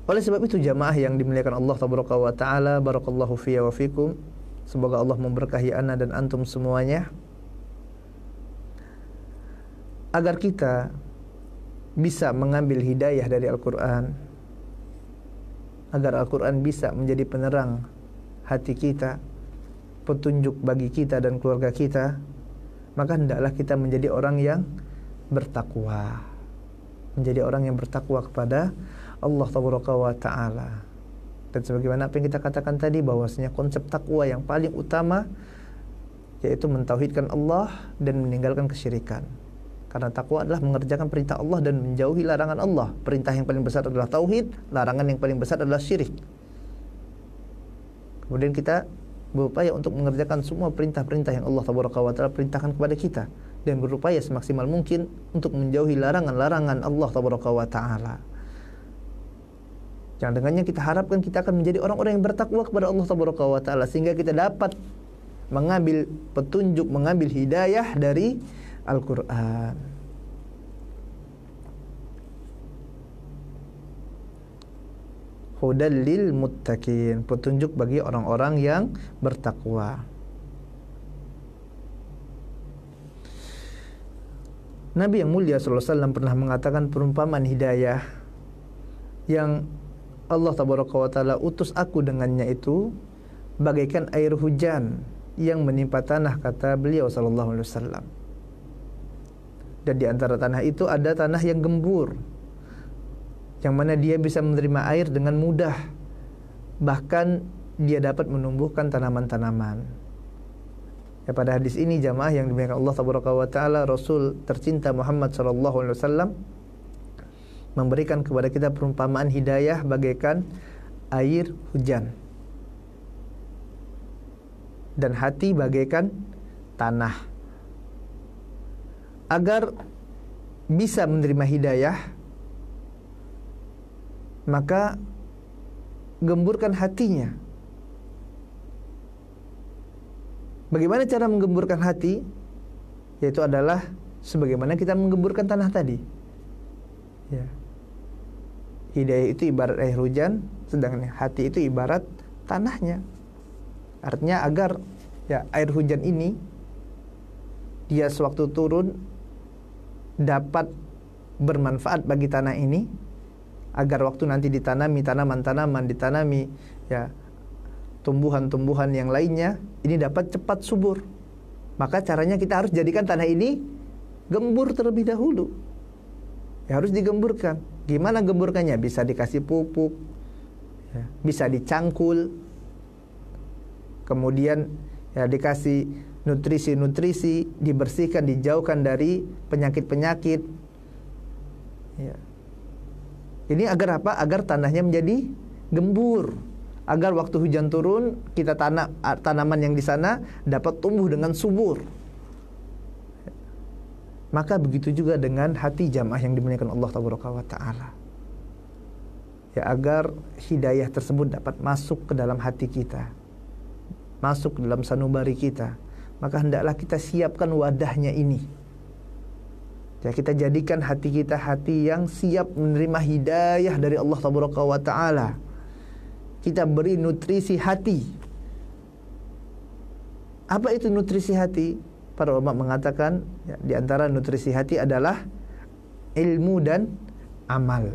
Speaker 1: Oleh sebab itu jamaah yang dimuliakan Allah tabaraka wa taala, barakallahu fiyya wa fikum. Semoga Allah memberkahi ana dan antum semuanya, agar kita bisa mengambil hidayah dari Al-Qur'an, agar Al-Qur'an bisa menjadi penerang hati kita, petunjuk bagi kita dan keluarga kita, maka hendaklah kita menjadi orang yang bertakwa, menjadi orang yang bertakwa kepada Allah Taala. Dan sebagaimana apa yang kita katakan tadi, bahwasanya konsep takwa yang paling utama yaitu mentauhidkan Allah dan meninggalkan kesyirikan. Karena takwa adalah mengerjakan perintah Allah dan menjauhi larangan Allah. Perintah yang paling besar adalah tauhid, larangan yang paling besar adalah syirik. Kemudian kita berupaya untuk mengerjakan semua perintah-perintah yang Allah Taala perintahkan kepada kita, dan berupaya semaksimal mungkin untuk menjauhi larangan-larangan Allah Taala. Yang dengannya kita harapkan kita akan menjadi orang-orang yang bertakwa kepada Allah Taala, sehingga kita dapat mengambil petunjuk, mengambil hidayah dari Al-Quran. Hudal lil muttaqin, petunjuk bagi orang-orang yang bertakwa. Nabi yang mulia sallallahu alaihi wasallam pernah mengatakan perumpamaan hidayah yang Allah Taala utus aku dengannya itu bagaikan air hujan yang menimpa tanah, kata beliau sallallahu alaihi wasallam. Dan di antara tanah itu ada tanah yang gembur, yang mana dia bisa menerima air dengan mudah. Bahkan dia dapat menumbuhkan tanaman-tanaman. Ya, pada hadis ini jamaah yang dimuliakan Allah Taala, Rasul tercinta Muhammad SAW memberikan kepada kita perumpamaan hidayah bagaikan air hujan, dan hati bagaikan tanah. Agar bisa menerima hidayah, maka gemburkan hatinya. Bagaimana cara menggemburkan hati? Yaitu adalah sebagaimana kita menggemburkan tanah tadi. Ya. Hidayah itu ibarat air hujan, sedangkan hati itu ibarat tanahnya. Artinya agar ya air hujan ini dia sewaktu turun dapat bermanfaat bagi tanah ini, agar waktu nanti ditanami tanaman-tanaman, ditanami ya tumbuhan-tumbuhan yang lainnya, ini dapat cepat subur. Maka caranya kita harus jadikan tanah ini gembur terlebih dahulu. Ya, harus digemburkan. Gimana gemburkannya? Bisa dikasih pupuk, ya, bisa dicangkul, kemudian ya dikasih nutrisi-nutrisi, dibersihkan, dijauhkan dari penyakit-penyakit. Ya. Ini agar apa? Agar tanahnya menjadi gembur. Agar waktu hujan turun, kita tanaman yang di sana dapat tumbuh dengan subur. Maka begitu juga dengan hati jamaah yang dimuliakan Allah Taala. Ya, agar hidayah tersebut dapat masuk ke dalam hati kita, masuk ke dalam sanubari kita, maka hendaklah kita siapkan wadahnya ini. Ya, kita jadikan hati kita hati yang siap menerima hidayah dari Allah Taala. Kita beri nutrisi hati. Apa itu nutrisi hati? Para ulama mengatakan ya, di antara nutrisi hati adalah ilmu dan amal.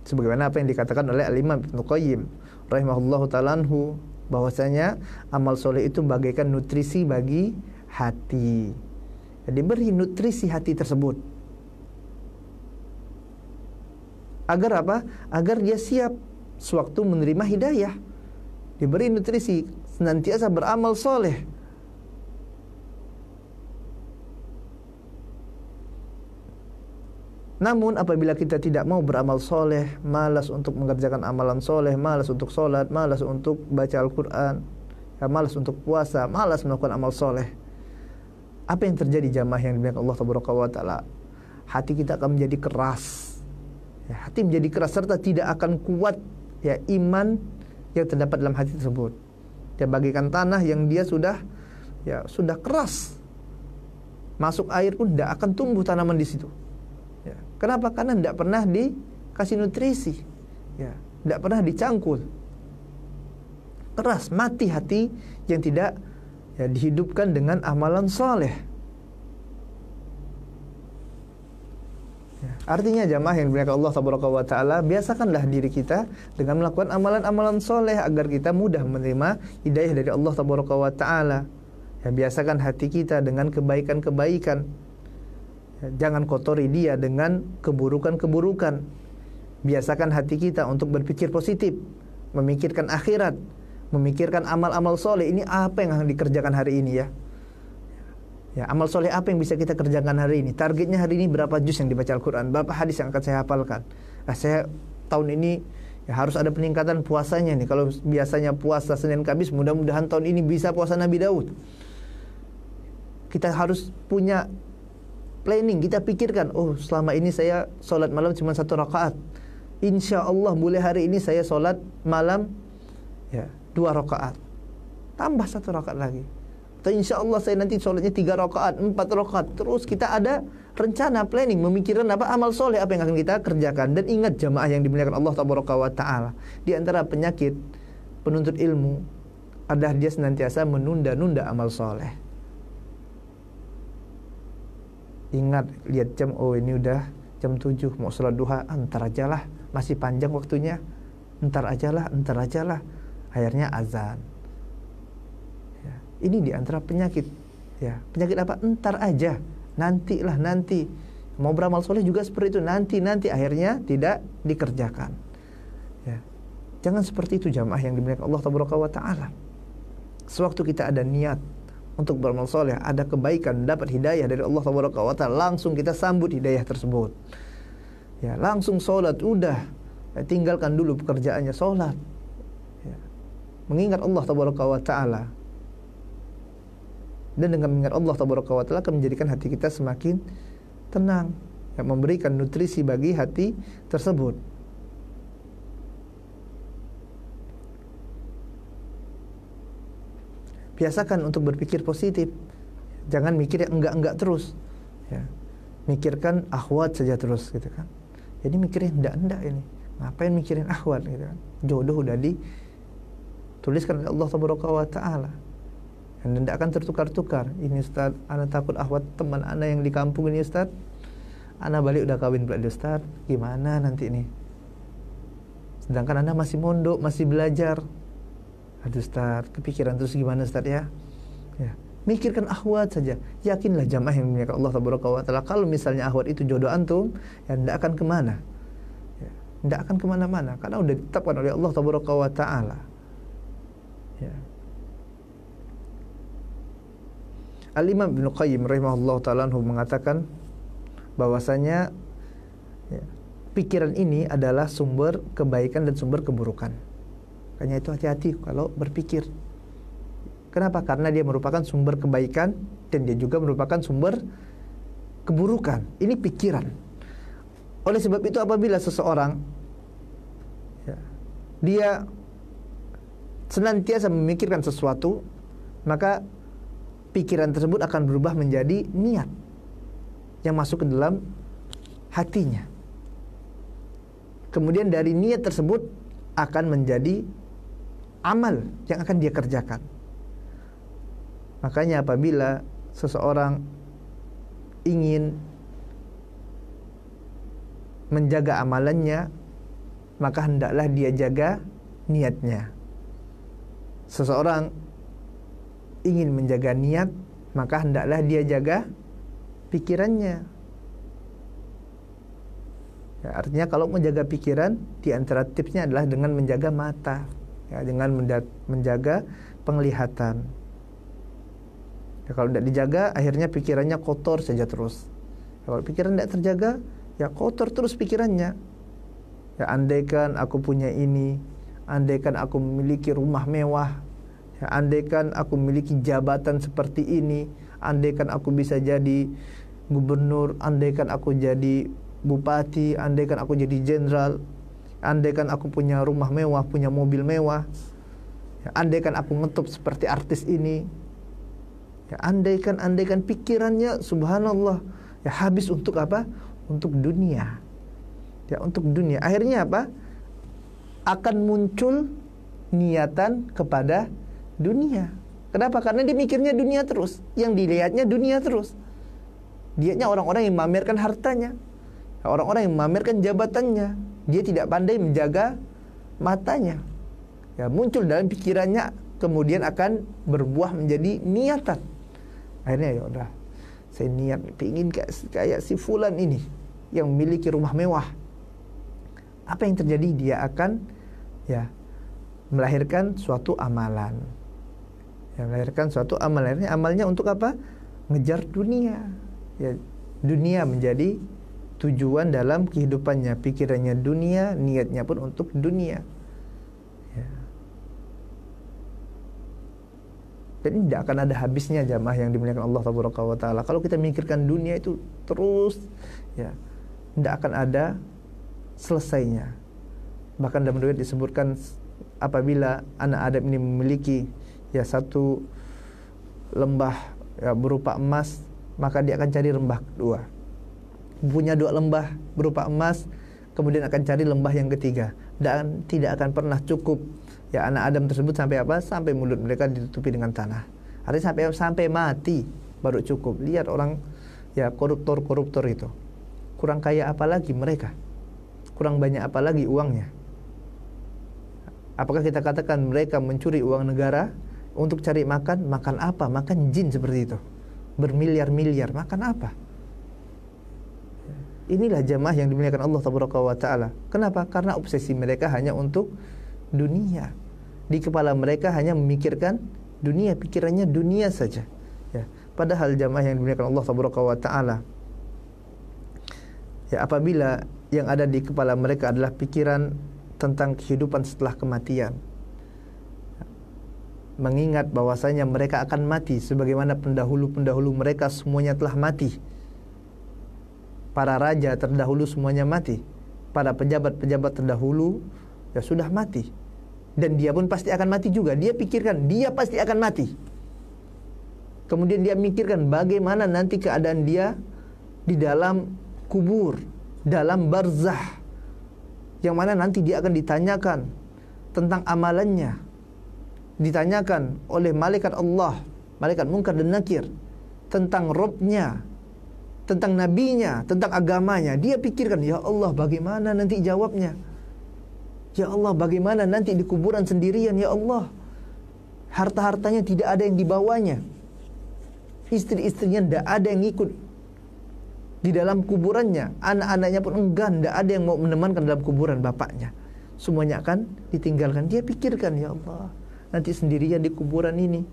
Speaker 1: Sebagaimana apa yang dikatakan oleh Al-Imam Ibnu Qayyim rahimahullahu ta'ala anhu, bahwasanya amal soleh itu bagaikan nutrisi bagi hati. Jadi beri nutrisi hati tersebut. Agar apa? Agar dia siap sewaktu menerima hidayah. Diberi nutrisi, senantiasa beramal soleh. Namun apabila kita tidak mau beramal soleh, malas untuk mengerjakan amalan soleh, malas untuk sholat, malas untuk baca Al-Quran, ya, malas untuk puasa, malas melakukan amal soleh, apa yang terjadi jamaah yang dimuliakan Allah Taala? Hati kita akan menjadi keras. Ya, hati menjadi keras serta tidak akan kuat ya iman yang terdapat dalam hati tersebut. Dia bagaikan tanah yang dia sudah keras. Masuk air pun tidak akan tumbuh tanaman di situ. Ya. Kenapa? Karena tidak pernah dikasih nutrisi, ya, tidak pernah dicangkul. Keras, mati hati yang tidak ya dihidupkan dengan amalan soleh. Artinya jamaah yang dimuliakan Allah Tabaraka wa Ta'ala, biasakanlah diri kita dengan melakukan amalan-amalan soleh agar kita mudah menerima hidayah dari Allah Tabaraka wa Ta'ala. Ya, biasakan hati kita dengan kebaikan-kebaikan. Ya, jangan kotori dia dengan keburukan-keburukan. Biasakan hati kita untuk berpikir positif, memikirkan akhirat, memikirkan amal-amal soleh. Ini apa yang akan dikerjakan hari ini ya? Ya, amal soleh apa yang bisa kita kerjakan hari ini? Targetnya hari ini berapa juz yang dibaca Al-Quran? Berapa hadis yang akan saya hafalkan? Nah, saya tahun ini ya harus ada peningkatan puasanya nih. Kalau biasanya puasa Senin Kamis, mudah-mudahan tahun ini bisa puasa Nabi Daud. Kita harus punya planning. Kita pikirkan, oh selama ini saya sholat malam cuma 1 rakaat. Insya Allah mulai hari ini saya sholat malam ya 2 rakaat. Tambah 1 rakaat lagi. Atau insya Allah saya nanti sholatnya 3 rakaat, 4 rakaat. Terus kita ada rencana, planning, memikirkan apa amal soleh apa yang akan kita kerjakan. Dan ingat jamaah yang dimuliakan Allah Tabaraka wa Ta'ala, di antara penyakit penuntut ilmu adalah dia senantiasa menunda-nunda amal soleh. Ingat, lihat jam, oh ini udah jam 7 mau sholat duha, entar aja lah, masih panjang waktunya, entar aja lah. Akhirnya azan. Ini di antara penyakit. Ya, penyakit apa? Entar aja, nanti. Mau beramal soleh juga seperti itu, nanti. Akhirnya tidak dikerjakan. Ya. Jangan seperti itu jamaah yang dimuliakan Allah Tabaraka wa Ta'ala. Sewaktu kita ada niat untuk beramal soleh, ada kebaikan, dapat hidayah dari Allah Tabaraka wa Ta'ala, langsung kita sambut hidayah tersebut. Ya, langsung sholat, udah. Ya, tinggalkan dulu pekerjaannya, sholat. Ya. Mengingat Allah Tabaraka wa Ta'ala. Dan dengan mengingat Allah Tabaraka wa Ta'ala akan menjadikan hati kita semakin tenang, ya, memberikan nutrisi bagi hati tersebut. Biasakan untuk berpikir positif. Jangan mikir yang enggak-enggak terus ya. Mikirkan akhwat saja terus gitu kan. Jadi mikirin enggak-enggak ini. Ngapain mikirin akhwat gitu kan. Jodoh udah dituliskan oleh Allah Tabaraka wa Ta'ala. Dan tidak akan tertukar-tukar. Ini Ustaz, ana takut akhwat teman ana yang di kampung ini Ustaz. Ana balik udah kawin pula Ustaz. Gimana nanti ini? Sedangkan ana masih mondok, masih belajar. Aduh Ustaz, kepikiran terus gimana Ustaz ya? Ya, mikirkan akhwat saja. Yakinlah jamaah yang dimuliakan Allah Tabaraka wa Ta'ala, kalau misalnya akhwat itu jodoh antum, ya tidak akan kemana. Ya, tidak akan kemana-mana karena udah ditetapkan oleh Allah Tabaraka wa Ta'ala. Ya. Al-Imam Ibnu Qayyim rahimahullah ta'ala mengatakan bahwasanya ya, pikiran ini adalah sumber kebaikan dan sumber keburukan. Makanya itu hati-hati kalau berpikir. Kenapa? Karena dia merupakan sumber kebaikan dan dia juga merupakan sumber keburukan. Ini pikiran. Oleh sebab itu apabila seseorang ya, dia senantiasa memikirkan sesuatu, maka pikiran tersebut akan berubah menjadi niat yang masuk ke dalam hatinya. Kemudian dari niat tersebut akan menjadi amal yang akan dia kerjakan. Makanya apabila seseorang ingin menjaga amalannya, maka hendaklah dia jaga niatnya. Seseorang ingin menjaga niat, maka hendaklah dia jaga pikirannya. Ya, artinya kalau menjaga pikiran, di antara tipsnya adalah dengan menjaga mata, ya, dengan menjaga penglihatan. Ya, kalau tidak dijaga, akhirnya pikirannya kotor saja terus. Ya, kalau pikiran tidak terjaga, ya kotor terus pikirannya. Ya, andaikan aku punya ini, andaikan aku memiliki rumah mewah, ya, andaikan aku memiliki jabatan seperti ini, andaikan aku bisa jadi gubernur, andaikan aku jadi bupati, andaikan aku jadi jenderal, andaikan aku punya rumah mewah, punya mobil mewah, ya, andaikan aku ngetop seperti artis ini, ya, andaikan pikirannya subhanallah ya habis untuk apa? Untuk dunia. Ya, untuk dunia. Akhirnya apa? Akan muncul niatan kepada dunia. Kenapa? Karena dia mikirnya dunia terus, yang dilihatnya dunia terus. Dianya orang-orang yang memamerkan hartanya. Orang-orang yang memamerkan jabatannya, dia tidak pandai menjaga matanya. Ya, muncul dalam pikirannya, kemudian akan berbuah menjadi niatan. Akhirnya ya udah, saya niat ingin kayak si fulan ini yang memiliki rumah mewah. Apa yang terjadi? Dia akan ya melahirkan suatu amalan. Ya, melahirkan suatu amalan. Amalnya untuk apa? Ngejar dunia. Ya, dunia menjadi tujuan dalam kehidupannya, pikirannya dunia, niatnya pun untuk dunia. Ya. Dan ini tidak akan ada habisnya jamaah yang dimuliakan Allah Taala. Kalau kita mikirkan dunia itu terus, ya, tidak akan ada selesainya. Bahkan dalam riwayat disebutkan apabila anak Adam ini memiliki ya satu lembah ya, berupa emas, maka dia akan cari lembah kedua. Punya 2 lembah berupa emas, kemudian akan cari lembah yang ketiga, dan tidak akan pernah cukup ya anak Adam tersebut sampai apa? Sampai mulut mereka ditutupi dengan tanah. Artinya sampai mati baru cukup. Lihat orang ya koruptor itu. Kurang kaya apa lagi mereka? Kurang banyak apa lagi uangnya? Apakah kita katakan mereka mencuri uang negara untuk cari makan? Makan apa? Makan jin seperti itu. Bermiliar-miliar, makan apa? Inilah jamaah yang dimuliakan Allah Taala. Kenapa? Karena obsesi mereka hanya untuk dunia. Di kepala mereka hanya memikirkan dunia, pikirannya dunia saja. Ya. Padahal jamaah yang dimuliakan Allah Taala, ya, apabila yang ada di kepala mereka adalah pikiran tentang kehidupan setelah kematian, mengingat bahwasanya mereka akan mati sebagaimana pendahulu-pendahulu mereka semuanya telah mati. Para raja terdahulu semuanya mati. Para pejabat-pejabat terdahulu ya sudah mati. Dan dia pun pasti akan mati juga. Dia pikirkan dia pasti akan mati. Kemudian dia mikirkan bagaimana nanti keadaan dia di dalam kubur, dalam barzah, yang mana nanti dia akan ditanyakan tentang amalannya, ditanyakan oleh malaikat Allah, malaikat Munkar dan Nakir, tentang Robnya, tentang nabinya, tentang agamanya. Dia pikirkan, ya Allah bagaimana nanti jawabnya, ya Allah bagaimana nanti di kuburan sendirian, ya Allah harta-hartanya tidak ada yang dibawanya, istri-istrinya tidak ada yang ikut di dalam kuburannya, anak-anaknya pun enggan, tidak ada yang mau menemankan dalam kuburan bapaknya, semuanya akan ditinggalkan. Dia pikirkan, ya Allah nanti sendirian di kuburan ini.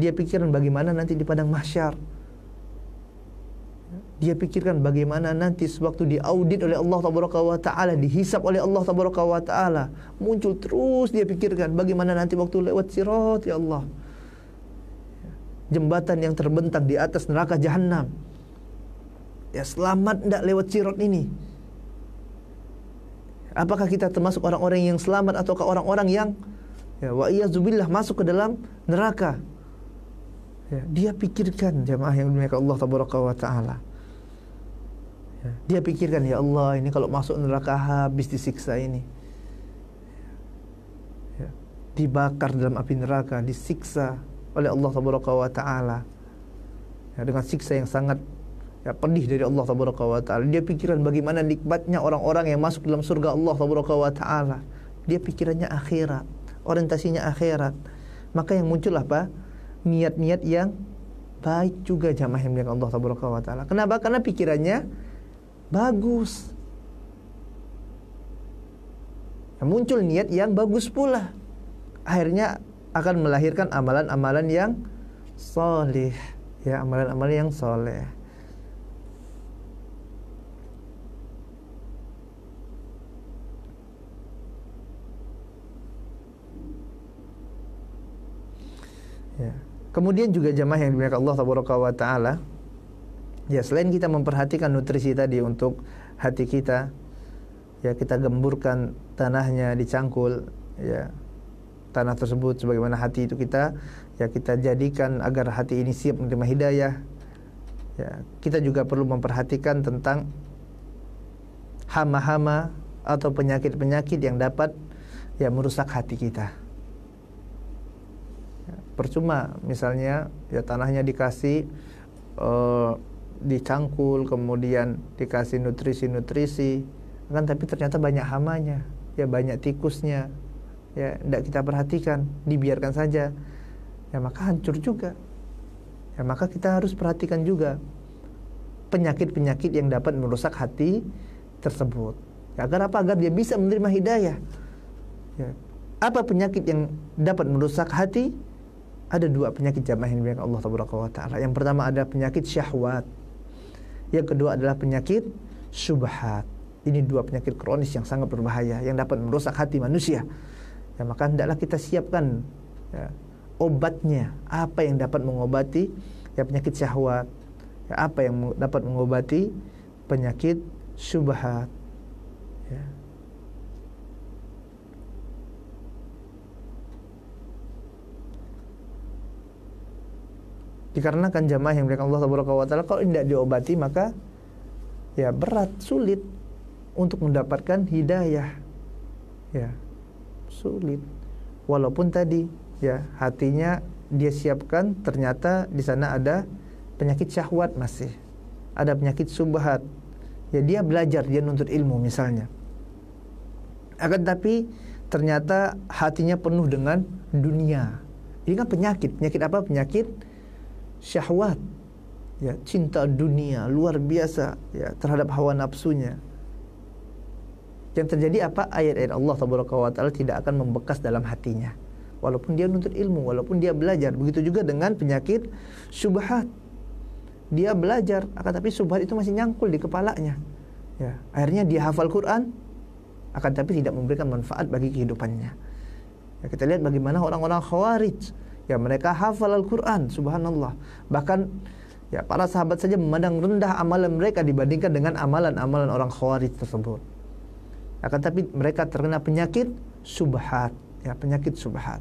Speaker 1: Dia pikirkan bagaimana nanti di padang mahsyar. Dia pikirkan bagaimana nanti sewaktu diaudit oleh Allah Taala, dihisap oleh Allah Taala. Muncul terus dia pikirkan bagaimana nanti waktu lewat sirat, ya Allah, jembatan yang terbentang di atas neraka jahanam. Ya, selamat tidak lewat sirat ini? Apakah kita termasuk orang-orang yang selamat ataukah orang-orang yang ya wa'iyadzubillah masuk ke dalam neraka? Ya, dia pikirkan jamaah yang dimuliakan Allah Taala. Ya, dia pikirkan, ya Allah ini kalau masuk neraka habis disiksa ini. Ya, dibakar dalam api neraka, disiksa oleh Allah Taala. Ya, dengan siksa yang sangat ya pedih dari Allah Taala. Dia pikiran bagaimana nikmatnya orang-orang yang masuk dalam surga Allah Taala. Dia pikirannya akhirat, orientasinya akhirat. Maka yang muncul apa? Niat-niat yang baik juga jamaah yang dimuliakan Allah Taala. Kenapa? Karena pikirannya bagus. Muncul niat yang bagus pula, akhirnya akan melahirkan amalan-amalan yang soleh, ya, amalan-amalan yang soleh. Ya. Kemudian juga jamaah yang dimuliakan Allah Taala, ya, selain kita memperhatikan nutrisi tadi untuk hati kita, ya, kita gemburkan tanahnya, dicangkul, ya, tanah tersebut sebagaimana hati itu kita, ya, kita jadikan agar hati ini siap menerima hidayah. Ya, kita juga perlu memperhatikan tentang hama-hama atau penyakit-penyakit yang dapat ya merusak hati kita. Ya, percuma misalnya ya tanahnya dikasih dicangkul, kemudian dikasih nutrisi-nutrisi, kan tapi ternyata banyak hamanya, ya banyak tikusnya, ya tidak kita perhatikan, dibiarkan saja, ya maka hancur juga. Ya maka kita harus perhatikan juga penyakit-penyakit yang dapat merusak hati tersebut. Ya, agar apa? Agar dia bisa menerima hidayah. Ya. Apa penyakit yang dapat merusak hati? Ada dua penyakit jamaah yang dimuliakan Allah Taala. Yang pertama ada penyakit syahwat. Yang kedua adalah penyakit syubhat. Ini dua penyakit kronis yang sangat berbahaya yang dapat merusak hati manusia. Ya, maka hendaklah kita siapkan ya, obatnya. Apa yang dapat mengobati ya penyakit syahwat? Ya, apa yang dapat mengobati penyakit syubhat? Ya. Dikarenakan jamaah yang dimuliakan Allah Taala, kalau tidak diobati maka ya berat, sulit untuk mendapatkan hidayah. Ya, sulit. Walaupun tadi ya hatinya dia siapkan, ternyata di sana ada penyakit syahwat masih. Ada penyakit subhat. Ya dia belajar, dia nuntut ilmu misalnya. Akan tapi ternyata hatinya penuh dengan dunia. Ini kan penyakit. Penyakit apa? Penyakit syahwat, ya cinta dunia luar biasa ya terhadap hawa nafsunya. Yang terjadi apa? Ayat-ayat Allah Taala tidak akan membekas dalam hatinya, walaupun dia nuntut ilmu, walaupun dia belajar. Begitu juga dengan penyakit syubhat. Dia belajar, akan tapi syubhat itu masih nyangkul di kepalanya. Ya, akhirnya dia hafal Quran, akan tapi tidak memberikan manfaat bagi kehidupannya. Ya, kita lihat bagaimana orang-orang Khawarij. Ya mereka hafal Al-Quran, subhanallah. Bahkan ya para sahabat saja memandang rendah amalan mereka dibandingkan dengan amalan-amalan orang Khawarij tersebut. Akan tapi mereka terkena penyakit subhat, ya penyakit subhat.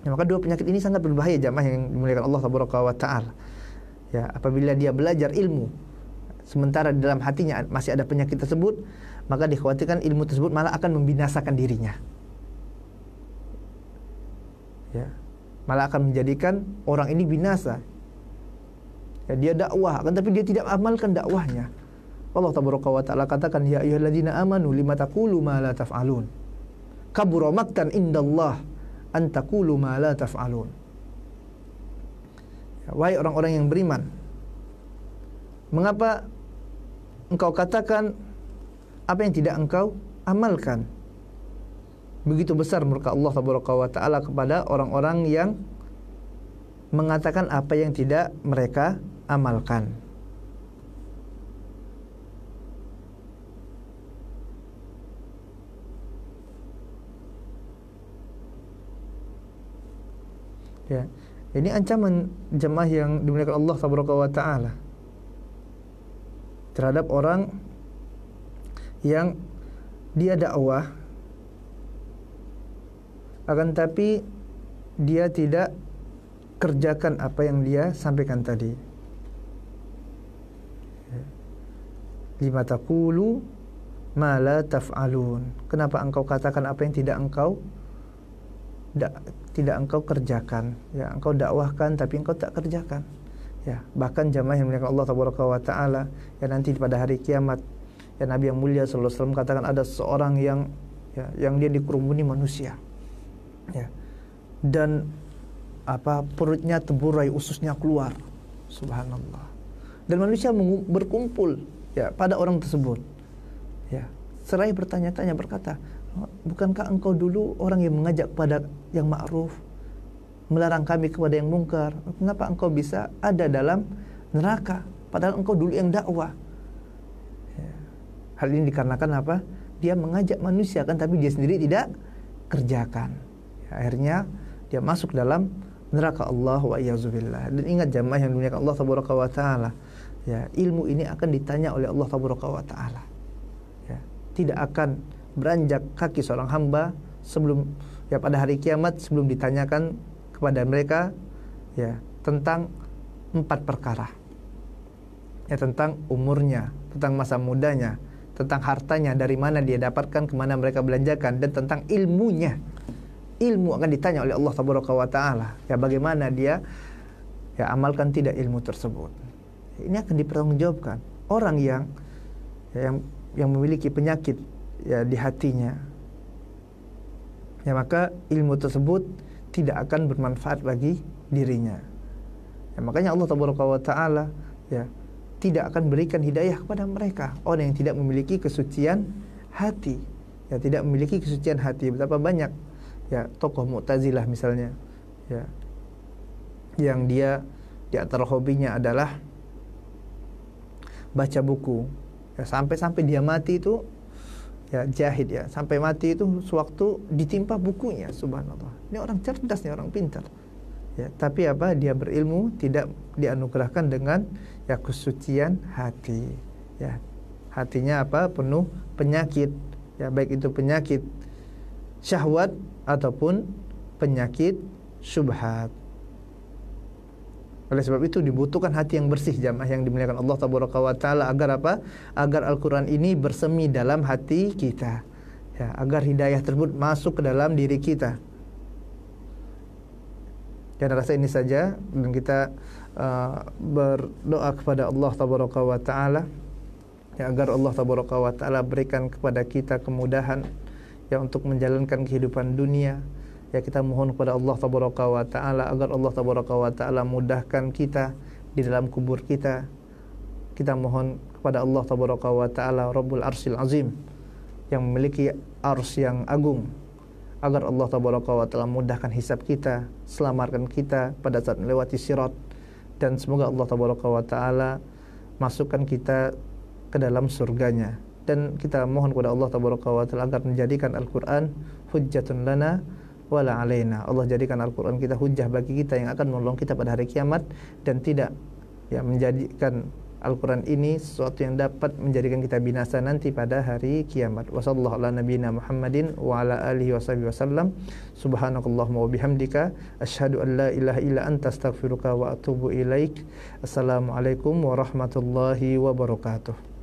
Speaker 1: Ya, maka dua penyakit ini sangat berbahaya jamaah yang dimuliakan Allah Taala. Ya, apabila dia belajar ilmu sementara di dalam hatinya masih ada penyakit tersebut, maka dikhawatirkan ilmu tersebut malah akan membinasakan dirinya. Ya, malah akan menjadikan orang ini binasa. Ya, dia dakwah, akan tapi dia tidak amalkan dakwahnya. Allah Taala katakan, ya ayyuhalladzina amanu lima taqulu ma la taf'alun. Kabura maqtan indallah an taqulu ma la taf'alun. Ya, wahai orang-orang yang beriman, mengapa engkau katakan apa yang tidak engkau amalkan? Begitu besar murka Allah Taala kepada orang-orang yang mengatakan apa yang tidak mereka amalkan. Ya, ini ancaman jemaah yang dimuliakan Allah Taala terhadap orang yang dia dakwah, akan tapi dia tidak kerjakan apa yang dia sampaikan tadi. Lima taqulu ma la taf'alun. Kenapa engkau katakan apa yang tidak engkau kerjakan? Ya, engkau dakwahkan tapi engkau tak kerjakan. Ya, bahkan jamaah yang dimuliakan Allah Taala, ya nanti pada hari kiamat, ya Nabi yang mulia sallallahu alaihi wasallam katakan ada seorang yang dia dikerumuni manusia. Ya. Dan perutnya terburai, ususnya keluar. Subhanallah. Dan manusia berkumpul ya pada orang tersebut. Ya, seraya bertanya-tanya berkata, bukankah engkau dulu orang yang mengajak kepada yang ma'ruf, melarang kami kepada yang mungkar? Kenapa engkau bisa ada dalam neraka padahal engkau dulu yang dakwah? Ya. Hal ini dikarenakan apa? Dia mengajak manusia kan tapi dia sendiri tidak kerjakan. Akhirnya dia masuk dalam neraka Allah wa iyyazubillah. Dan ingat jamaah yang dimuliakan Allah Taala, ya ilmu ini akan ditanya oleh Allah Taala. Ya, tidak akan beranjak kaki seorang hamba sebelum ya pada hari kiamat sebelum ditanyakan kepada mereka ya tentang 4 perkara. Ya, tentang umurnya, tentang masa mudanya, tentang hartanya, dari mana dia dapatkan, kemana mereka belanjakan, dan tentang ilmunya. Ilmu akan ditanya oleh Allah Taala. Ya, bagaimana dia ya amalkan tidak ilmu tersebut. ini akan dipertanggungjawabkan. Orang yang memiliki penyakit ya di hatinya, ya maka ilmu tersebut tidak akan bermanfaat bagi dirinya. Ya, makanya Allah Taala ya tidak akan berikan hidayah kepada mereka, orang yang tidak memiliki kesucian hati. Ya, tidak memiliki kesucian hati. Betapa banyak ya tokoh Mu'tazilah misalnya, ya, yang dia di antara hobinya adalah baca buku. Ya, sampai dia mati itu ya jahid ya, sampai mati itu sewaktu ditimpa bukunya. Subhanallah. Ini orang cerdas, ini orang pintar. Ya, tapi apa? Dia berilmu tidak dianugerahkan dengan ya kesucian hati. Ya, hatinya apa? Penuh penyakit. Ya, baik itu penyakit syahwat ataupun penyakit syubhat. Oleh sebab itu dibutuhkan hati yang bersih, jamaah yang dimuliakan Allah Taala, agar apa? Agar Al-Quran ini bersemi dalam hati kita, ya, agar hidayah tersebut masuk ke dalam diri kita. Dan rasa ini saja, dan kita berdoa kepada Allah Taala, ya, agar Allah Taala berikan kepada kita kemudahan ya untuk menjalankan kehidupan dunia. Ya, kita mohon kepada Allah Taala agar Allah Taala mudahkan kita di dalam kubur kita. Kita mohon kepada Allah Taala Rabbul Arsyil Azim yang memiliki ars yang agung, agar Allah Taala mudahkan hisab kita, selamatkan kita pada saat melewati sirat, dan semoga Allah Taala masukkan kita ke dalam surganya. Dan kita mohon kepada Allah Taala agar menjadikan Al-Quran hujjatun lana wala alaina. Allah jadikan Al-Quran kita hujjah bagi kita yang akan menolong kita pada hari kiamat, dan tidak ya menjadikan Al-Quran ini sesuatu yang dapat menjadikan kita binasa nanti pada hari kiamat. Wassallallahu ala nabiyina Muhammadin wa ala alihi washabihi wasallam. Subhanakallahumma wa bihamdika asyhadu an la ilaha illa anta astaghfiruka wa atubu ilaik. Assalamualaikum warahmatullahi wabarakatuh.